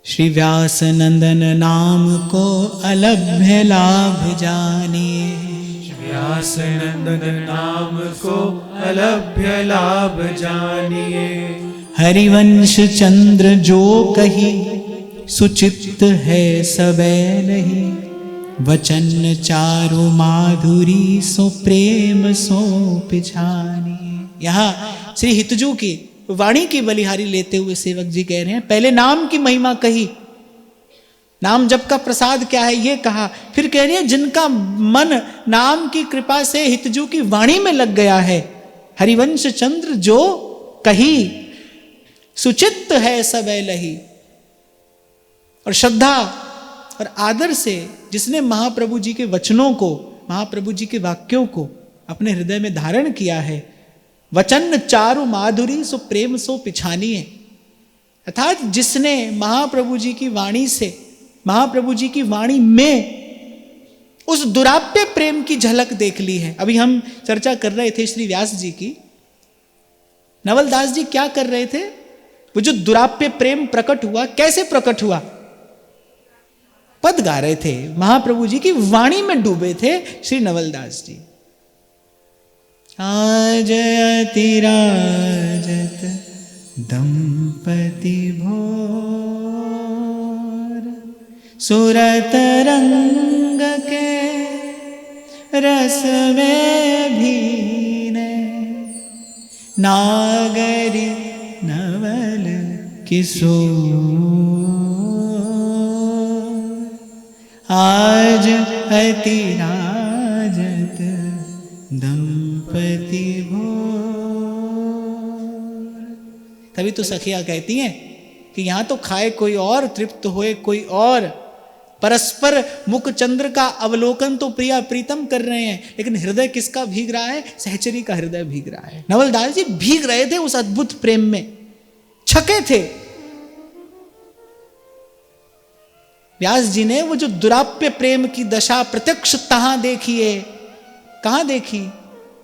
श्री व्यास नंदन नाम को अलभ्य लाभ जानिए। व्यास नंदन नाम को अलभ्य लाभ जानिए। हरिवंश चंद्र जो कही, सुचित्त है सबे नहीं। वचन चारु माधुरी, सो प्रेम सो पिछानी। यहाँ श्री हितजू की वाणी की बलिहारी लेते हुए सेवक जी कह रहे हैं, पहले नाम की महिमा कही, नाम जप का प्रसाद क्या है ये कहा, फिर कह रहे हैं जिनका मन नाम की कृपा से हितजू की वाणी में लग गया है, हरिवंश चंद्र जो कही, सुचित्त है सब लही। और श्रद्धा और आदर से जिसने महाप्रभु जी के वचनों को, महाप्रभु जी के वाक्यों को अपने हृदय में धारण किया है, वचन चारु माधुरी, सो प्रेम सो पिछानिए। अर्थात जिसने महाप्रभु जी की वाणी से, महाप्रभु जी की वाणी में उस दुराप्य प्रेम की झलक देख ली है। अभी हम चर्चा कर रहे थे श्री व्यास जी की, नवलदास जी क्या कर रहे थे, वो जो दुराप्य प्रेम प्रकट हुआ, कैसे प्रकट हुआ, पद गा रहे थे, महाप्रभु जी की वाणी में डूबे थे श्री नवलदास जी। आज अतिराजत दंपति भोर, सुरत रंग के रस में भीने, नागरी नवल किशोर, आज अति राजत दंपति भोर। तभी तो सखियां कहती हैं कि यहां तो खाए कोई और, तृप्त होए कोई और, परस्पर मुख चंद्र का अवलोकन तो प्रिया प्रीतम कर रहे हैं, लेकिन हृदय किसका भीग रहा है? सहचरी का हृदय भीग रहा है। नवलदास जी भीग रहे थे उस अद्भुत प्रेम में, छके थे। व्यास जी ने वो जो दुराप्य प्रेम की दशा प्रत्यक्ष तहां देखी है। कहां देखी?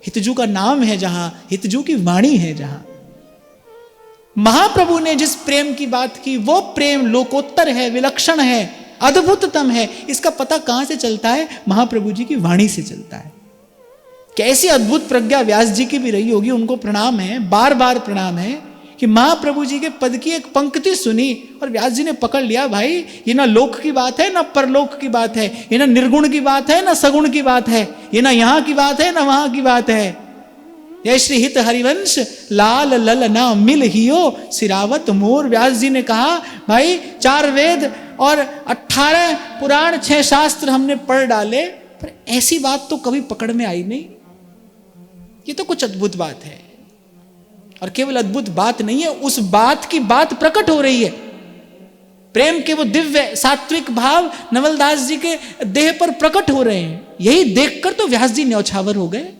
हितजू का नाम है जहां, हितजू की वाणी है जहां। महाप्रभु ने जिस प्रेम की बात की वो प्रेम लोकोत्तर है, विलक्षण है, अद्भुततम है। इसका पता कहां से चलता है? महाप्रभु जी की वाणी से चलता है। कैसी अद्भुत प्रज्ञा व्यास जी की भी रही होगी, उनको प्रणाम है, बार बार प्रणाम है, कि महाप्रभु जी के पद की एक पंक्ति सुनी और व्यास जी ने पकड़ लिया, भाई ये ना लोक की बात है ना परलोक की बात है, ये ना निर्गुण की बात है ना सगुण की बात है, ये ना यहां की बात है ना वहां की बात है। जय श्री हित हरिवंश लाल लल ना मिल हियो सिरावत मोर। व्यास जी ने कहा, भाई 4 वेद और 18 पुराण 6 शास्त्र हमने पढ़ डाले, पर ऐसी बात तो कभी पकड़ में आई नहीं। ये तो कुछ अद्भुत बात है, और केवल अद्भुत बात नहीं है, उस बात की बात प्रकट हो रही है। प्रेम के वो दिव्य सात्विक भाव नवलदास जी के देह पर प्रकट हो रहे हैं। यही देखकर तो व्यास जी न्यौछावर हो गए।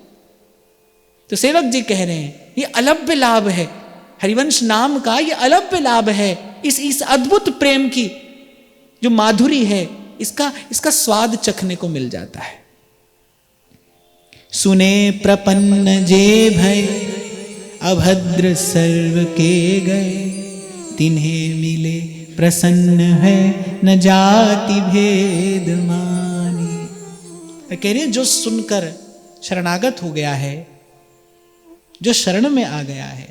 तो सेवक जी कह रहे हैं ये अलभ्य लाभ है, हरिवंश नाम का ये अलभ्य लाभ है। इस अद्भुत प्रेम की जो माधुरी है, इसका स्वाद चखने को मिल जाता है। सुने प्रपन्न जे भय अभद्र सर्व के गए, तिन्हें मिले प्रसन्न है न जाति भेद मानी। कह रही है जो सुनकर शरणागत हो गया है, जो शरण में आ गया है,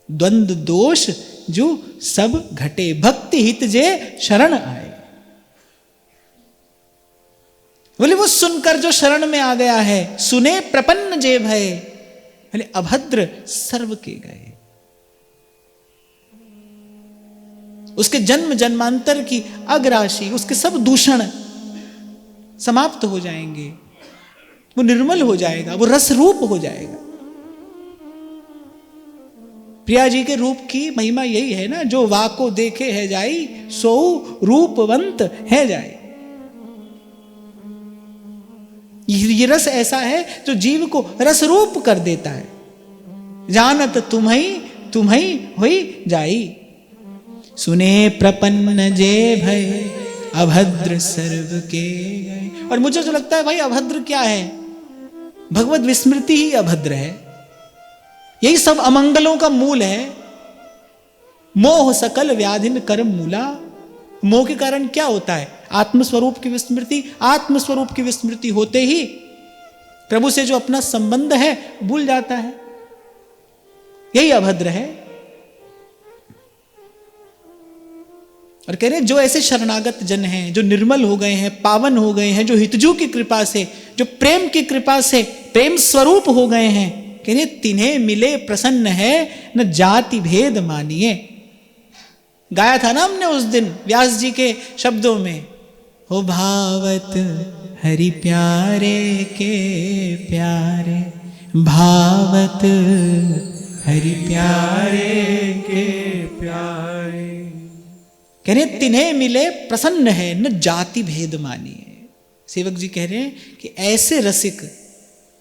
द्वंद्व दोष जो सब घटे, भक्ति हित जे शरण आए। बोले वो सुनकर जो शरण में आ गया है, सुने प्रपन्न जे भय, बोले अभद्र सर्व के गए। उसके जन्म जन्मांतर की अग्राशी, उसके सब दूषण समाप्त हो जाएंगे, वो निर्मल हो जाएगा, वो रस रूप हो जाएगा। प्रिया जी के रूप की महिमा यही है ना, जो वाको देखे है जाई सो रूपवंत है जाई। ये रस ऐसा है जो जीव को रस रूप कर देता है। जानत तुम्हीं होई जाई। सुने प्रपन्न जे भय अभद्र सर्व के गए। और मुझे जो लगता है भाई अभद्र क्या है? भगवत विस्मृति ही अभद्र है। यही सब अमंगलों का मूल है। मोह सकल व्याधिन कर्म मूला। मोह के कारण क्या होता है? आत्मस्वरूप की विस्मृति। आत्मस्वरूप की विस्मृति होते ही प्रभु से जो अपना संबंध है भूल जाता है। यही अभद्र है। और कह रहे जो ऐसे शरणागत जन हैं, जो निर्मल हो गए हैं, पावन हो गए हैं, जो हितजू की कृपा से, जो प्रेम की कृपा से प्रेम स्वरूप हो गए हैं, कह रहे तिन्हें मिले प्रसन्न है न जाति भेद मानिए। गाया था ना हमने उस दिन व्यास जी के शब्दों में, हो भावत हरि प्यारे के प्यारे, भावत हरि प्यारे के प्यारे। कह रहे तिन्हें मिले प्रसन्न है न जाति भेद मानिए। सेवक जी कह रहे हैं कि ऐसे रसिक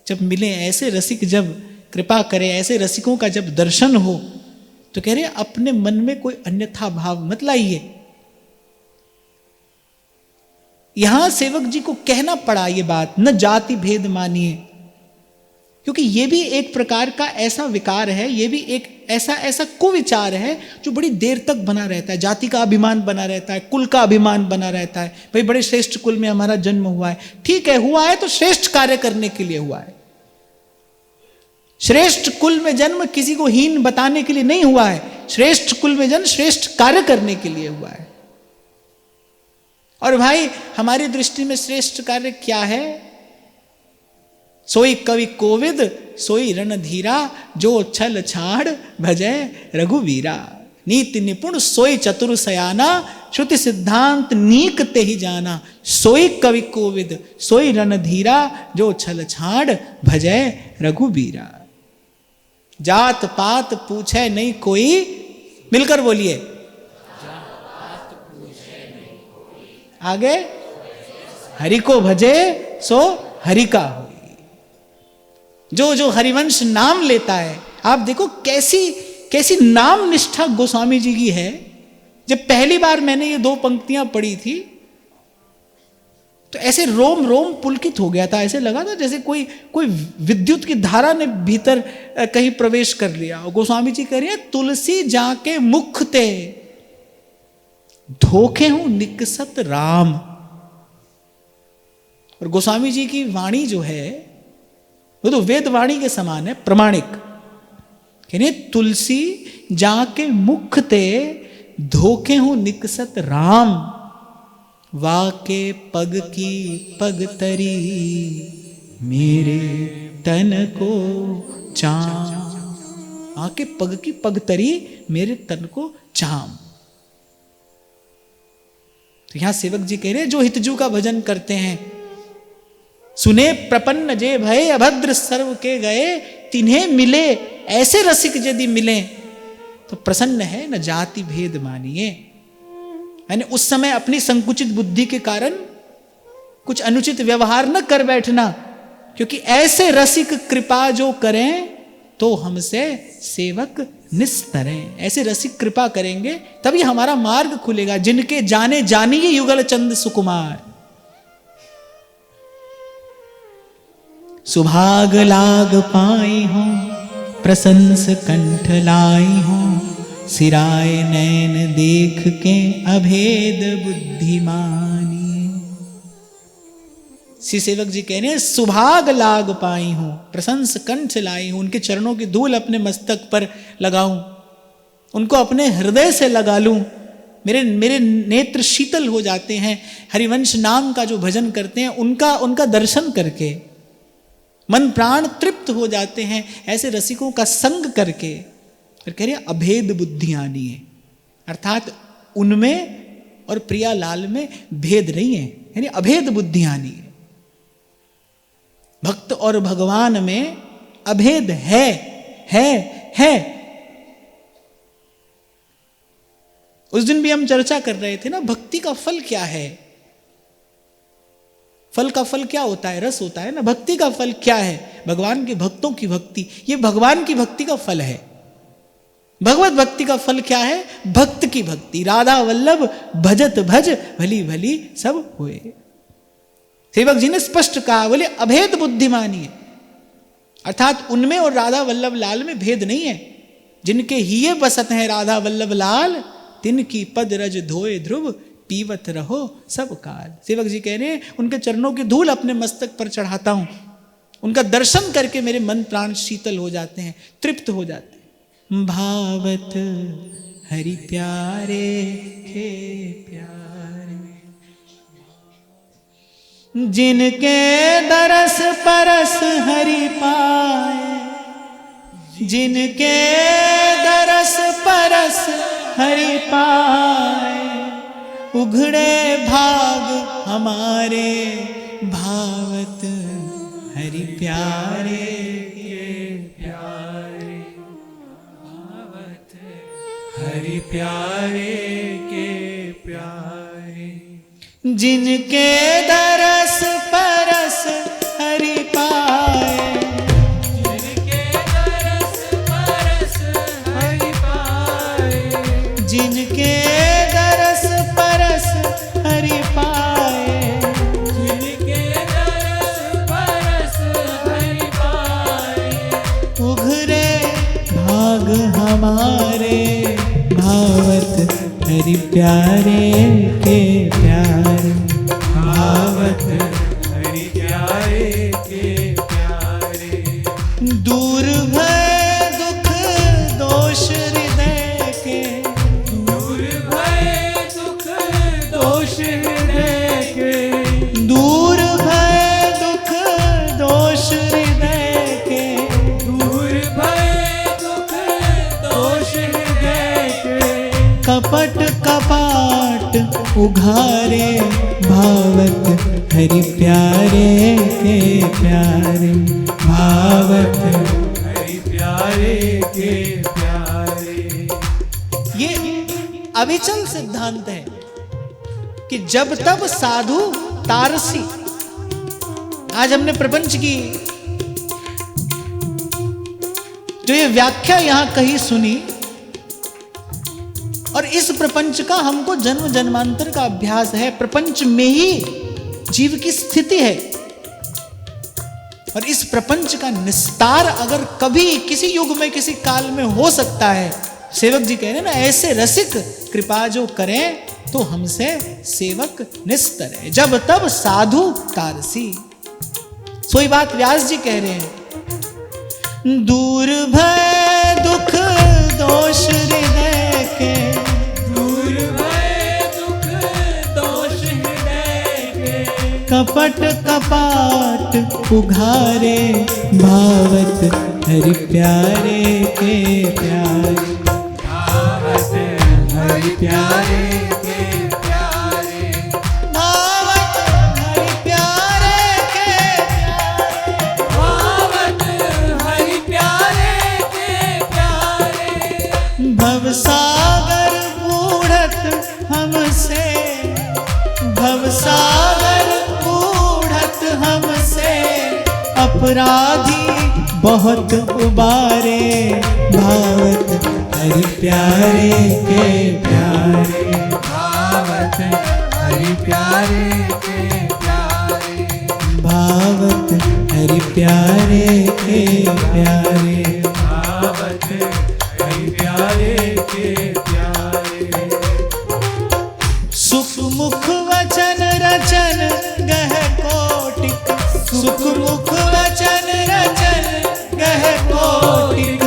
जब मिले, ऐसे रसिक जब कृपा करे, ऐसे रसिकों का जब दर्शन हो, तो कह रहे अपने मन में कोई अन्यथा भाव मत लाइए। यहां सेवक जी को कहना पड़ा ये बात, न जाति भेद मानिए, क्योंकि ये भी एक प्रकार का ऐसा विकार है, ये भी एक ऐसा कुविचार है जो बड़ी देर तक बना रहता है। जाति का अभिमान बना रहता है, कुल का अभिमान बना रहता है। भाई बड़े श्रेष्ठ कुल में हमारा जन्म हुआ है, ठीक है, हुआ है तो श्रेष्ठ कार्य करने के लिए हुआ है। श्रेष्ठ कुल में जन्म किसी को हीन बताने के लिए नहीं हुआ है। श्रेष्ठ कुल में जन्म श्रेष्ठ कार्य करने के लिए हुआ है। और भाई हमारी दृष्टि में श्रेष्ठ कार्य क्या है? सोई कवि कोविद सोई रणधीरा, जो छल छाड़ भजय रघुवीरा। नीति निपुण सोई चतुर सयाना, श्रुति सिद्धांत नीक ते ही जाना। सोई कवि कोविद सोई रणधीरा, जो छल छाड़ भजय रघुवीरा। जात पात पूछे नहीं कोई, मिलकर बोलिए, आगे हरि को भजे सो हरि का होई। जो हरिवंश नाम लेता है, आप देखो कैसी नाम निष्ठा गोस्वामी जी की है। जब पहली बार मैंने ये 2 पंक्तियां पढ़ी थी तो ऐसे रोम रोम पुलकित हो गया था। ऐसे लगा था जैसे कोई विद्युत की धारा ने भीतर कहीं प्रवेश कर लिया। और गोस्वामी जी कह रहे हैं, तुलसी जाके मुख ते धोखे हूं निकसत राम। और गोस्वामी जी की वाणी जो है वो तो वेद वाणी के समान है, प्रमाणिक। कहने तुलसी जाके मुख ते धोखे हूं निकसत राम, वाके पग की पग तरी मेरे तन को चाम। आके पग की पग तरी मेरे तन को चाम। तो यहां सेवक जी कह रहे हैं, जो हितजू का भजन करते हैं, सुने प्रपन्न जे भय अभद्र सर्व के गए, तिन्हें मिले ऐसे रसिक यदि मिले, तो प्रसन्न है न जाति भेद मानिए। यानी उस समय अपनी संकुचित बुद्धि के कारण कुछ अनुचित व्यवहार न कर बैठना, क्योंकि ऐसे रसिक कृपा जो करें तो हमसे सेवक निस्तरें। ऐसे रसिक कृपा करेंगे तभी हमारा मार्ग खुलेगा। जिनके जाने जानिए युगल चंद सुकुमार, सुभाग लाग पाई हूं प्रशंस कंठ लाई हूं, सिराय नैन देख के अभेद बुद्धिमानी। श्री सेवक जी कह रहे हैं, सुभाग लाग पाई हूं प्रशंस कंठ लाई हूं। उनके चरणों की धूल अपने मस्तक पर लगाऊं, उनको अपने हृदय से लगा लूं। मेरे नेत्र शीतल हो जाते हैं हरिवंश नाम का जो भजन करते हैं उनका दर्शन करके। मन प्राण तृप्त हो जाते हैं ऐसे रसिकों का संग करके। और कह रहे हैं अभेद बुद्धि आनी है, अर्थात उनमें और प्रियालाल में भेद नहीं है, यानी अभेद बुद्धि आनी है। भक्त और भगवान में अभेद है। उस दिन भी हम चर्चा कर रहे थे ना, भक्ति का फल क्या है। फल का फल क्या होता है, रस होता है ना। भक्ति का फल क्या है, भगवान के भक्तों की भक्ति। ये भगवान की भक्ति का फल है। भगवत भक्ति का फल क्या है, भक्त की भक्ति। राधा वल्लभ भजत भज भली भली सब होए। सेवक जी ने स्पष्ट कहा, बोले अभेद बुद्धिमानी है, अर्थात उनमें और राधा वल्लभ लाल में भेद नहीं है। जिनके हिये बसत हैं राधा वल्लभ लाल, तिनकी पद रज धोए ध्रुव पीवत रहो सब काल। सेवक जी कह रहे हैं, उनके चरणों की धूल अपने मस्तक पर चढ़ाता हूं, उनका दर्शन करके मेरे मन प्राण शीतल हो जाते हैं, तृप्त हो जाते हैं। भावत हरि प्यारे के प्यारे, जिनके दरस परस हरि पाए, जिनके दरस परस हरि पाए, उघड़े भाग हमारे भावत हरि प्यारे के प्यारे, भावत हरि प्यारे के प्यारे। जिनके दरस परस हरि पाए, जिनके दरस परस हरि पाए, जिनके दरस परस हरि पाए, जिनके दरस परस हरि पाए, उघरे भाग हमारे भावत हरि प्यारे के प्यारे, भावत हरि प्यारे के प्यारे। दूर भय दुख दोष हृदय के, दूर भय दुख दोष हृदय के, दूर भय दुख दोष उघारे, भावत हरि प्यारे के प्यारे, भावत हरि प्यारे के प्यारे। ये अविचल सिद्धांत है कि जब तब साधु तारसी। आज हमने प्रपंच की जो ये व्याख्या यहां कही सुनी, और इस प्रपंच का हमको जन्म जन्मांतर का अभ्यास है। प्रपंच में ही जीव की स्थिति है, और इस प्रपंच का निस्तार अगर कभी किसी युग में किसी काल में हो सकता है, सेवक जी कह रहे हैं ना, ऐसे रसिक कृपा जो करें तो हमसे सेवक निस्तर है। जब तब साधु तारसी, सोई बात व्यास जी कह रहे हैं। दूर भय दुख दोष हृदय के, दूर भय दुख दोष हृदय के, कपट कपाट उघारे, भावत हरि प्यारे के प्यारे, भावत हरि प्यारे के प्यारे, भावत हरि प्यारे के प्यारे, भावत हरि प्यारे के प्यारे। भवसागर बूढ़त हमसे, भवसागर बूढ़त हमसे, अपराधी बहुत उबारे, भावत हरि प्यारे के प्यारे, भावत हरि प्यारे के प्यारे, भावत हरि प्यारे के प्यारे, भावत हरि प्यारे के प्यारे। सुख मुख वचन रचन गह कोटिक, सुख मुख वचन रचन गह कोटिक,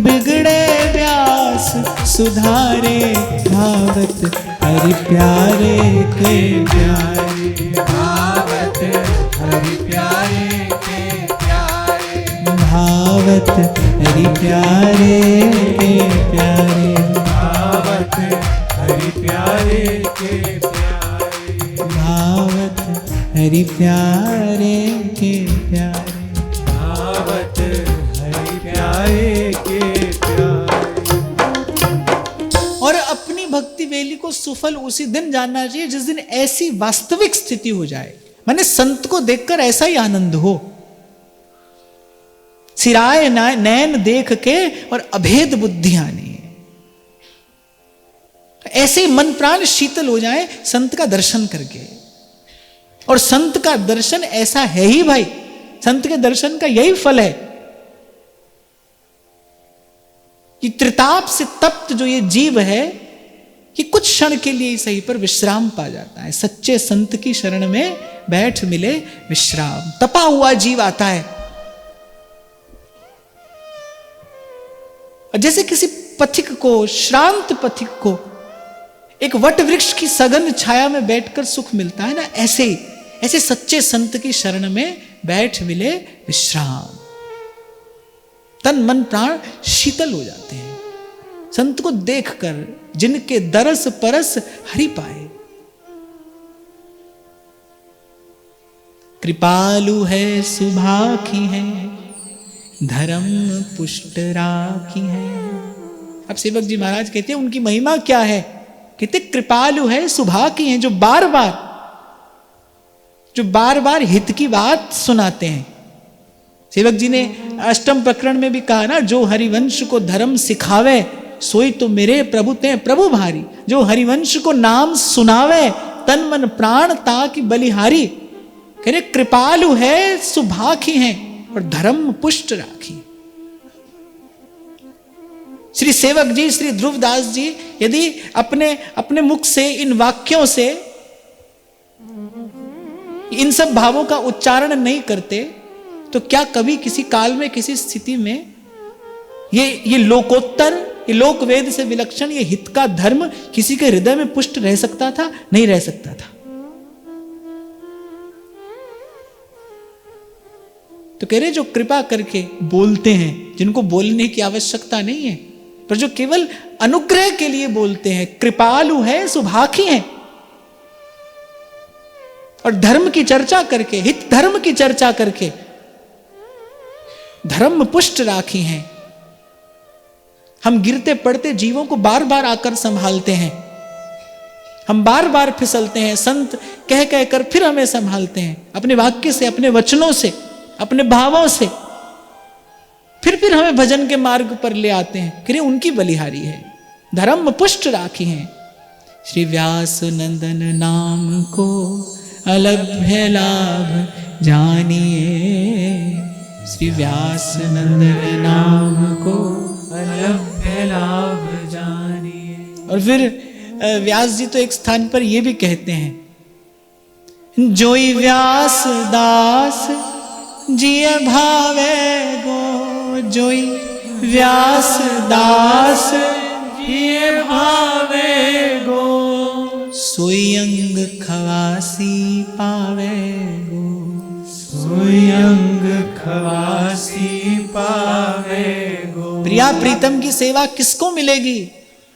बिगड़े व्यास सुधारे, भावत हरि प्यारे के प्यारे, भावत हरि प्यारे के प्यारे, भावत हरि प्यारे के प्यारे, भावत हरि प्यारे के प्यारे, भावत हरि प्यारे के प्यारे। भावत हरि प्यारे के प्यारे। और अपनी भक्ति वेली को सुफल उसी दिन जानना चाहिए जिस दिन ऐसी वास्तविक स्थिति हो जाए, माने संत को देखकर ऐसा ही आनंद हो, सिराय नैन देख के और अभेद बुद्धि आनी, ऐसे मन प्राण शीतल हो जाए संत का दर्शन करके। और संत का दर्शन ऐसा है ही भाई, संत के दर्शन का यही फल है कि त्रिताप से तप्त जो ये जीव है, कि कुछ क्षण के लिए ही सही पर विश्राम पा जाता है। सच्चे संत की शरण में बैठ मिले विश्राम। तपा हुआ जीव आता है, और जैसे किसी पथिक को, श्रांत पथिक को एक वट वृक्ष की सघन छाया में बैठकर सुख मिलता है ना, ऐसे ही ऐसे सच्चे संत की शरण में बैठ मिले विश्राम। तन मन प्राण शीतल हो जाते हैं संत को देखकर, जिनके दरस परस हरि पाए। कृपालु है सुभाखी है, धर्म पुष्ट राखी है। अब सेवक जी महाराज कहते हैं उनकी महिमा क्या है, कहते कृपालु है सुभाखी है, जो बार बार हित की बात सुनाते हैं। सेवक जी ने अष्टम प्रकरण में भी कहा ना, जो हरिवंश को धर्म सिखावे सोई तो मेरे प्रभु ते प्रभु भारी, जो हरिवंश को नाम सुनावे तन मन प्राण ताकि बलिहारी। कह रहे कृपालु है सुभाखी है और धर्म पुष्ट राखी। श्री सेवक जी, श्री ध्रुवदास जी यदि अपने मुख से इन वाक्यों से इन सब भावों का उच्चारण नहीं करते तो क्या कभी किसी काल में, किसी स्थिति में ये लोकोत्तर, ये लोक वेद से विलक्षण ये हित का धर्म किसी के हृदय में पुष्ट रह सकता था? नहीं रह सकता था। तो कह रहे जो कृपा करके बोलते हैं, जिनको बोलने की आवश्यकता नहीं है, पर जो केवल अनुग्रह के लिए बोलते हैं, कृपालु है सुभाखी है। और धर्म की चर्चा करके, हित धर्म की चर्चा करके धर्म पुष्ट राखी हैं। हम गिरते पड़ते जीवों को बार बार आकर संभालते हैं, हम बार बार फिसलते हैं, संत कह कह कर फिर हमें संभालते हैं अपने वाक्य से, अपने वचनों से, अपने भावों से, फिर हमें भजन के मार्ग पर ले आते हैं कि उनकी बलिहारी है, धर्म पुष्ट राखी हैं। श्री व्यास नंदन नाम को अलभ्य लाभ जानिए, श्री व्यास नंदन नाम को अलभ्य लाभ जानिए। और फिर व्यास जी तो एक स्थान पर यह भी कहते हैं, जोई व्यास दास जिय भावे गो, जोई व्यास दास जिय भावे गो, सोई अंग खवासी पावे गो, सोई अंग खवासी पावे गो। प्रिया प्रीतम की सेवा किसको मिलेगी?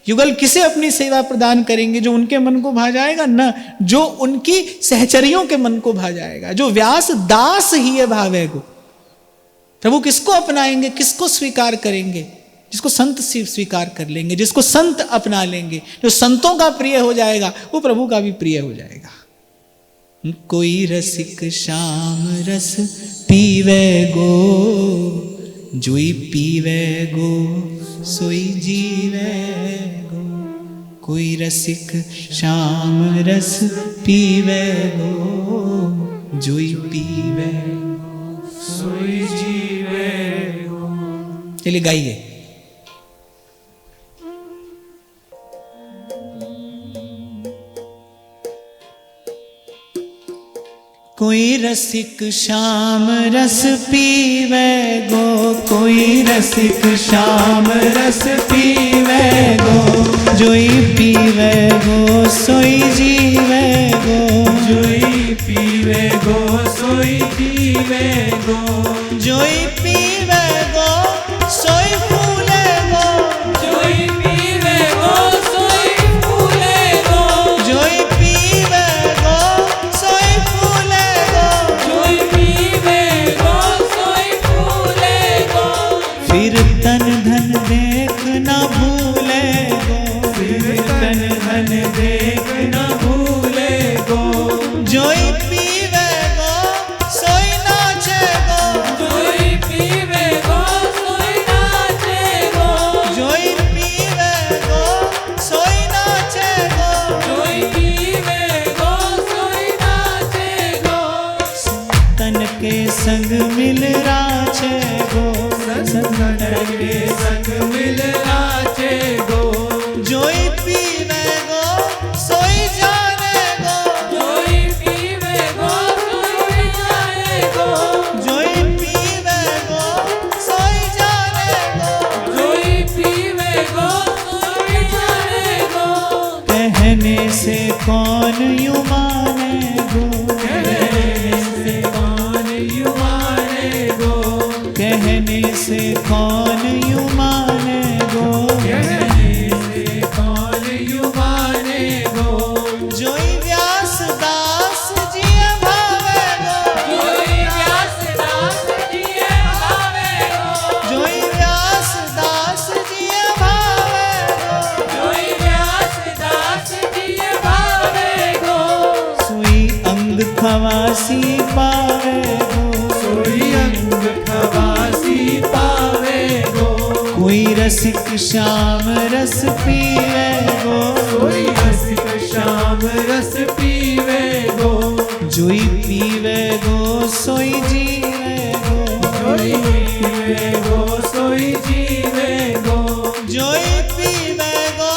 युगल किसे अपनी सेवा प्रदान करेंगे? जो उनके मन को भा जाएगा, न जो उनकी सहचरियों के मन को भा जाएगा। जो व्यास दास ही है भावे को, प्रभु किसको अपनाएंगे, किसको स्वीकार करेंगे? जिसको संत स्वीकार कर लेंगे, जिसको संत अपना लेंगे, जो संतों का प्रिय हो जाएगा वो प्रभु का भी प्रिय हो जाएगा। कोई रसिक श्याम रस पीवे गो, जोई पीवे गो सोई जीवे गो, कोई रसिक श्याम रस पीवे गो, जोई पीवे गो सोई जीवे गो। चलिए गाइए। कोई रसिक श्याम रस पीवे गो, कोई रसिक श्याम रस पीवे गो, जोई पीवे गो सोई जीवे गो, जोई पीवे गो सोई जीवे गो, जोई पीवे गो सोई फूले गो, जोई पीवे गो सोई फूले गो, जोई पीवे गो सोई फूले गो, जोई पीवे गो सोई फूले गो, फिर तन धन देख न भूले गो, फिर तन धन देख न भूले गो, जोई पीवे गो सोई नाचे गो, जोई पीवे गो सोई नाचे गो, जोई पीवे गो सोई नाचे गो, जोई पीवे गो सोई नाचे गो, तन के संग मिल राचे गो, संतन के संग मिल नाचे गो, जोई पीवे गो सोई जाने गो, जोई पीवे गो सोई जाने गो, जोई पीवे गो सोई जाने गो, जोई पीवे गो सोई जाने गो, कहने से कौन यूं माने गो, कहने से कौन यूं माने गो, कहने से कौन यूं माने गो, कहने से कौन यूं माने गो, जोई व्यास दास जिय भावे गो, जोई व्यास दास जिय भावे गो, जोई व्यास दास जिय भावे गो, जोई व्यास दास जिय भावे गो, सोई अंग खवासी पावे गो, सोई अंग खवासी पावे गो, कोई रसिक श्याम रस पीवे गो, कोई रसिक श्याम रस पीवे गो, जोई पीवे गो सोई जीवे गो, जोई पीवे गो सोई जीवे गो, जोई पीवे गो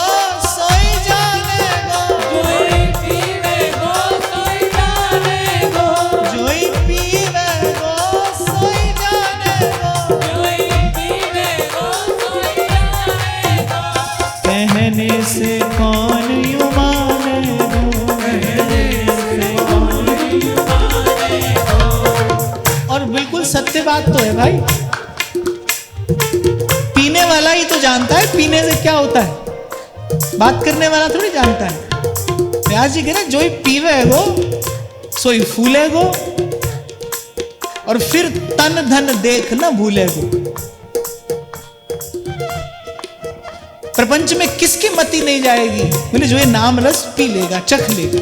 सोई जाने गो, जोई पीवे गो सोई जाने गो, जोई पीवे गो सोई जाने गो, जोई पीवे गो सोई जाने गो, कहने से कौन यूं माने गो, कहने से कौन यूं माने गो। और बिल्कुल सत्य बात तो है भाई, पीने वाला ही तो जानता है पीने से क्या होता है, बात करने वाला थोड़ी जानता है। व्यास जी कह रहे जोई पीवे गो सोई फूलेगो और फिर तन धन देख न भूलेगो। प्रपंच में किसकी मति नहीं जाएगी? बोले जो ये नाम रस पी लेगा, चख लेगा।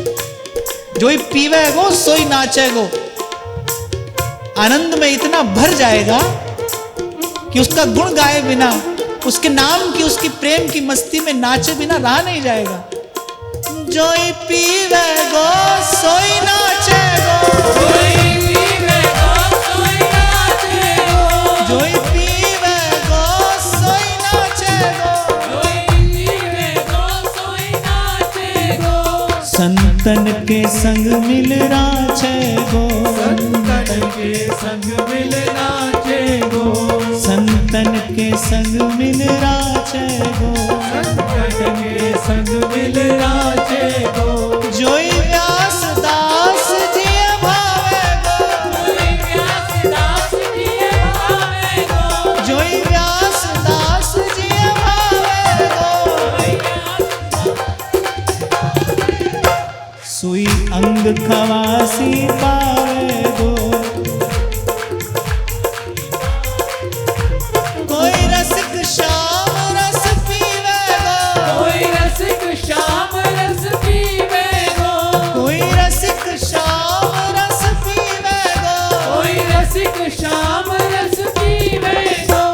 जो ही पीवेगो सोई नाचेगो। आनंद में इतना भर जाएगा कि उसका गुण गाए बिना, उसके नाम की, उसकी प्रेम की मस्ती में नाचे बिना रहा नहीं जाएगा। जो ही पीवेगो सोई नाचेगो, जो ही पीवेगो सोई नाचेगो, जो ही पीवेगो सोई नाचेगो, जो ही पीवेगो सोई नाचेगो। संतन के संग मिल नाचेगो, संतन के संग मिल नाचेगो, संतन के संग मिल नाचेगो, संतन के संग मिल नाचेगो। जोई व्यास दास जी भावेगो, जोई व्यास दास जी भावेगो, जोई व्यास दास जी भावेगो। सोई अंग खवासी पावेगो, कोई रसिक श्याम रस पीवेगो, कोई रसिक श्याम रस पीवेगो, कोई रसिक श्याम रस पीवेगो, कोई रसिक श्याम रस पीवेगो।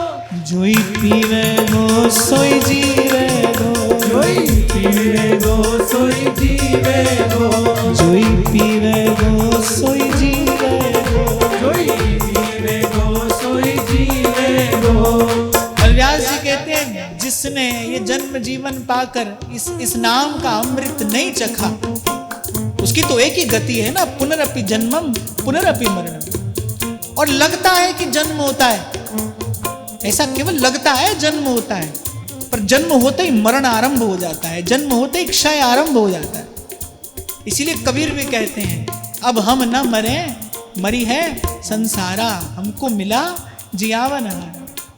जोई पीवेगो सोई जीवेगो, जोई पीवेगो सोई जीवेगो, जोई पीवेगो सोई जीवेगो। जोई पीवेगो सोई जीवेगो। और व्यास जी कहते हैं जिसने ये जन्म जीवन पाकर इस नाम का अमृत नहीं चखा, उसकी तो एक ही गति है ना, पुनरपि जन्मम पुनरपि मरणम। और लगता है कि जन्म होता है, ऐसा केवल लगता है जन्म होता है, पर जन्म होते ही मरण आरंभ हो जाता है, जन्म होते ही क्षय आरंभ हो जाता है। इसीलिए कबीर भी कहते हैं अब हम न मरे, मरी है संसारा, हमको मिला जियावन हारा।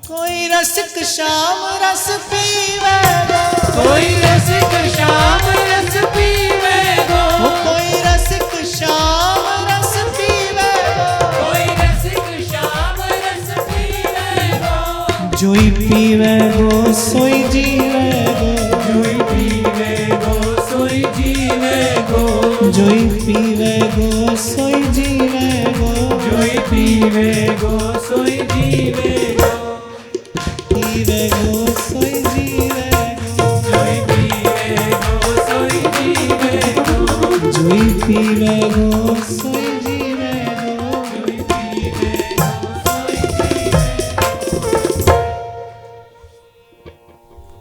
कोई रसिक श्याम रस पीवेगो, कोई रसिक श्याम रस पीवेगो, कोई रसिक श्याम रस पीवेगो, कोई रसिक श्याम रस पीवेगो। जोई पीवेगो सोई जीवेगो, जोई पीवेगो सोई जीवेगो, जोई पीवेगो सोई जीवेगो, जोई पीवेगो सोई जीवेगो, पीवेगो सोई जीवेगो, जोई पीवेगो सोई जीवेगो, जोई पीवेगो सोई जीवेगो। जोई पीवेगो सोई जीवेगो।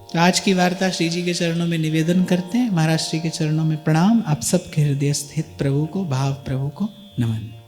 तो आज की वार्ता श्री जी के चरणों में निवेदन करते हैं। महाराज श्री के चरणों में प्रणाम। आप सबके हृदय स्थित प्रभु को, भाव प्रभु को नमन।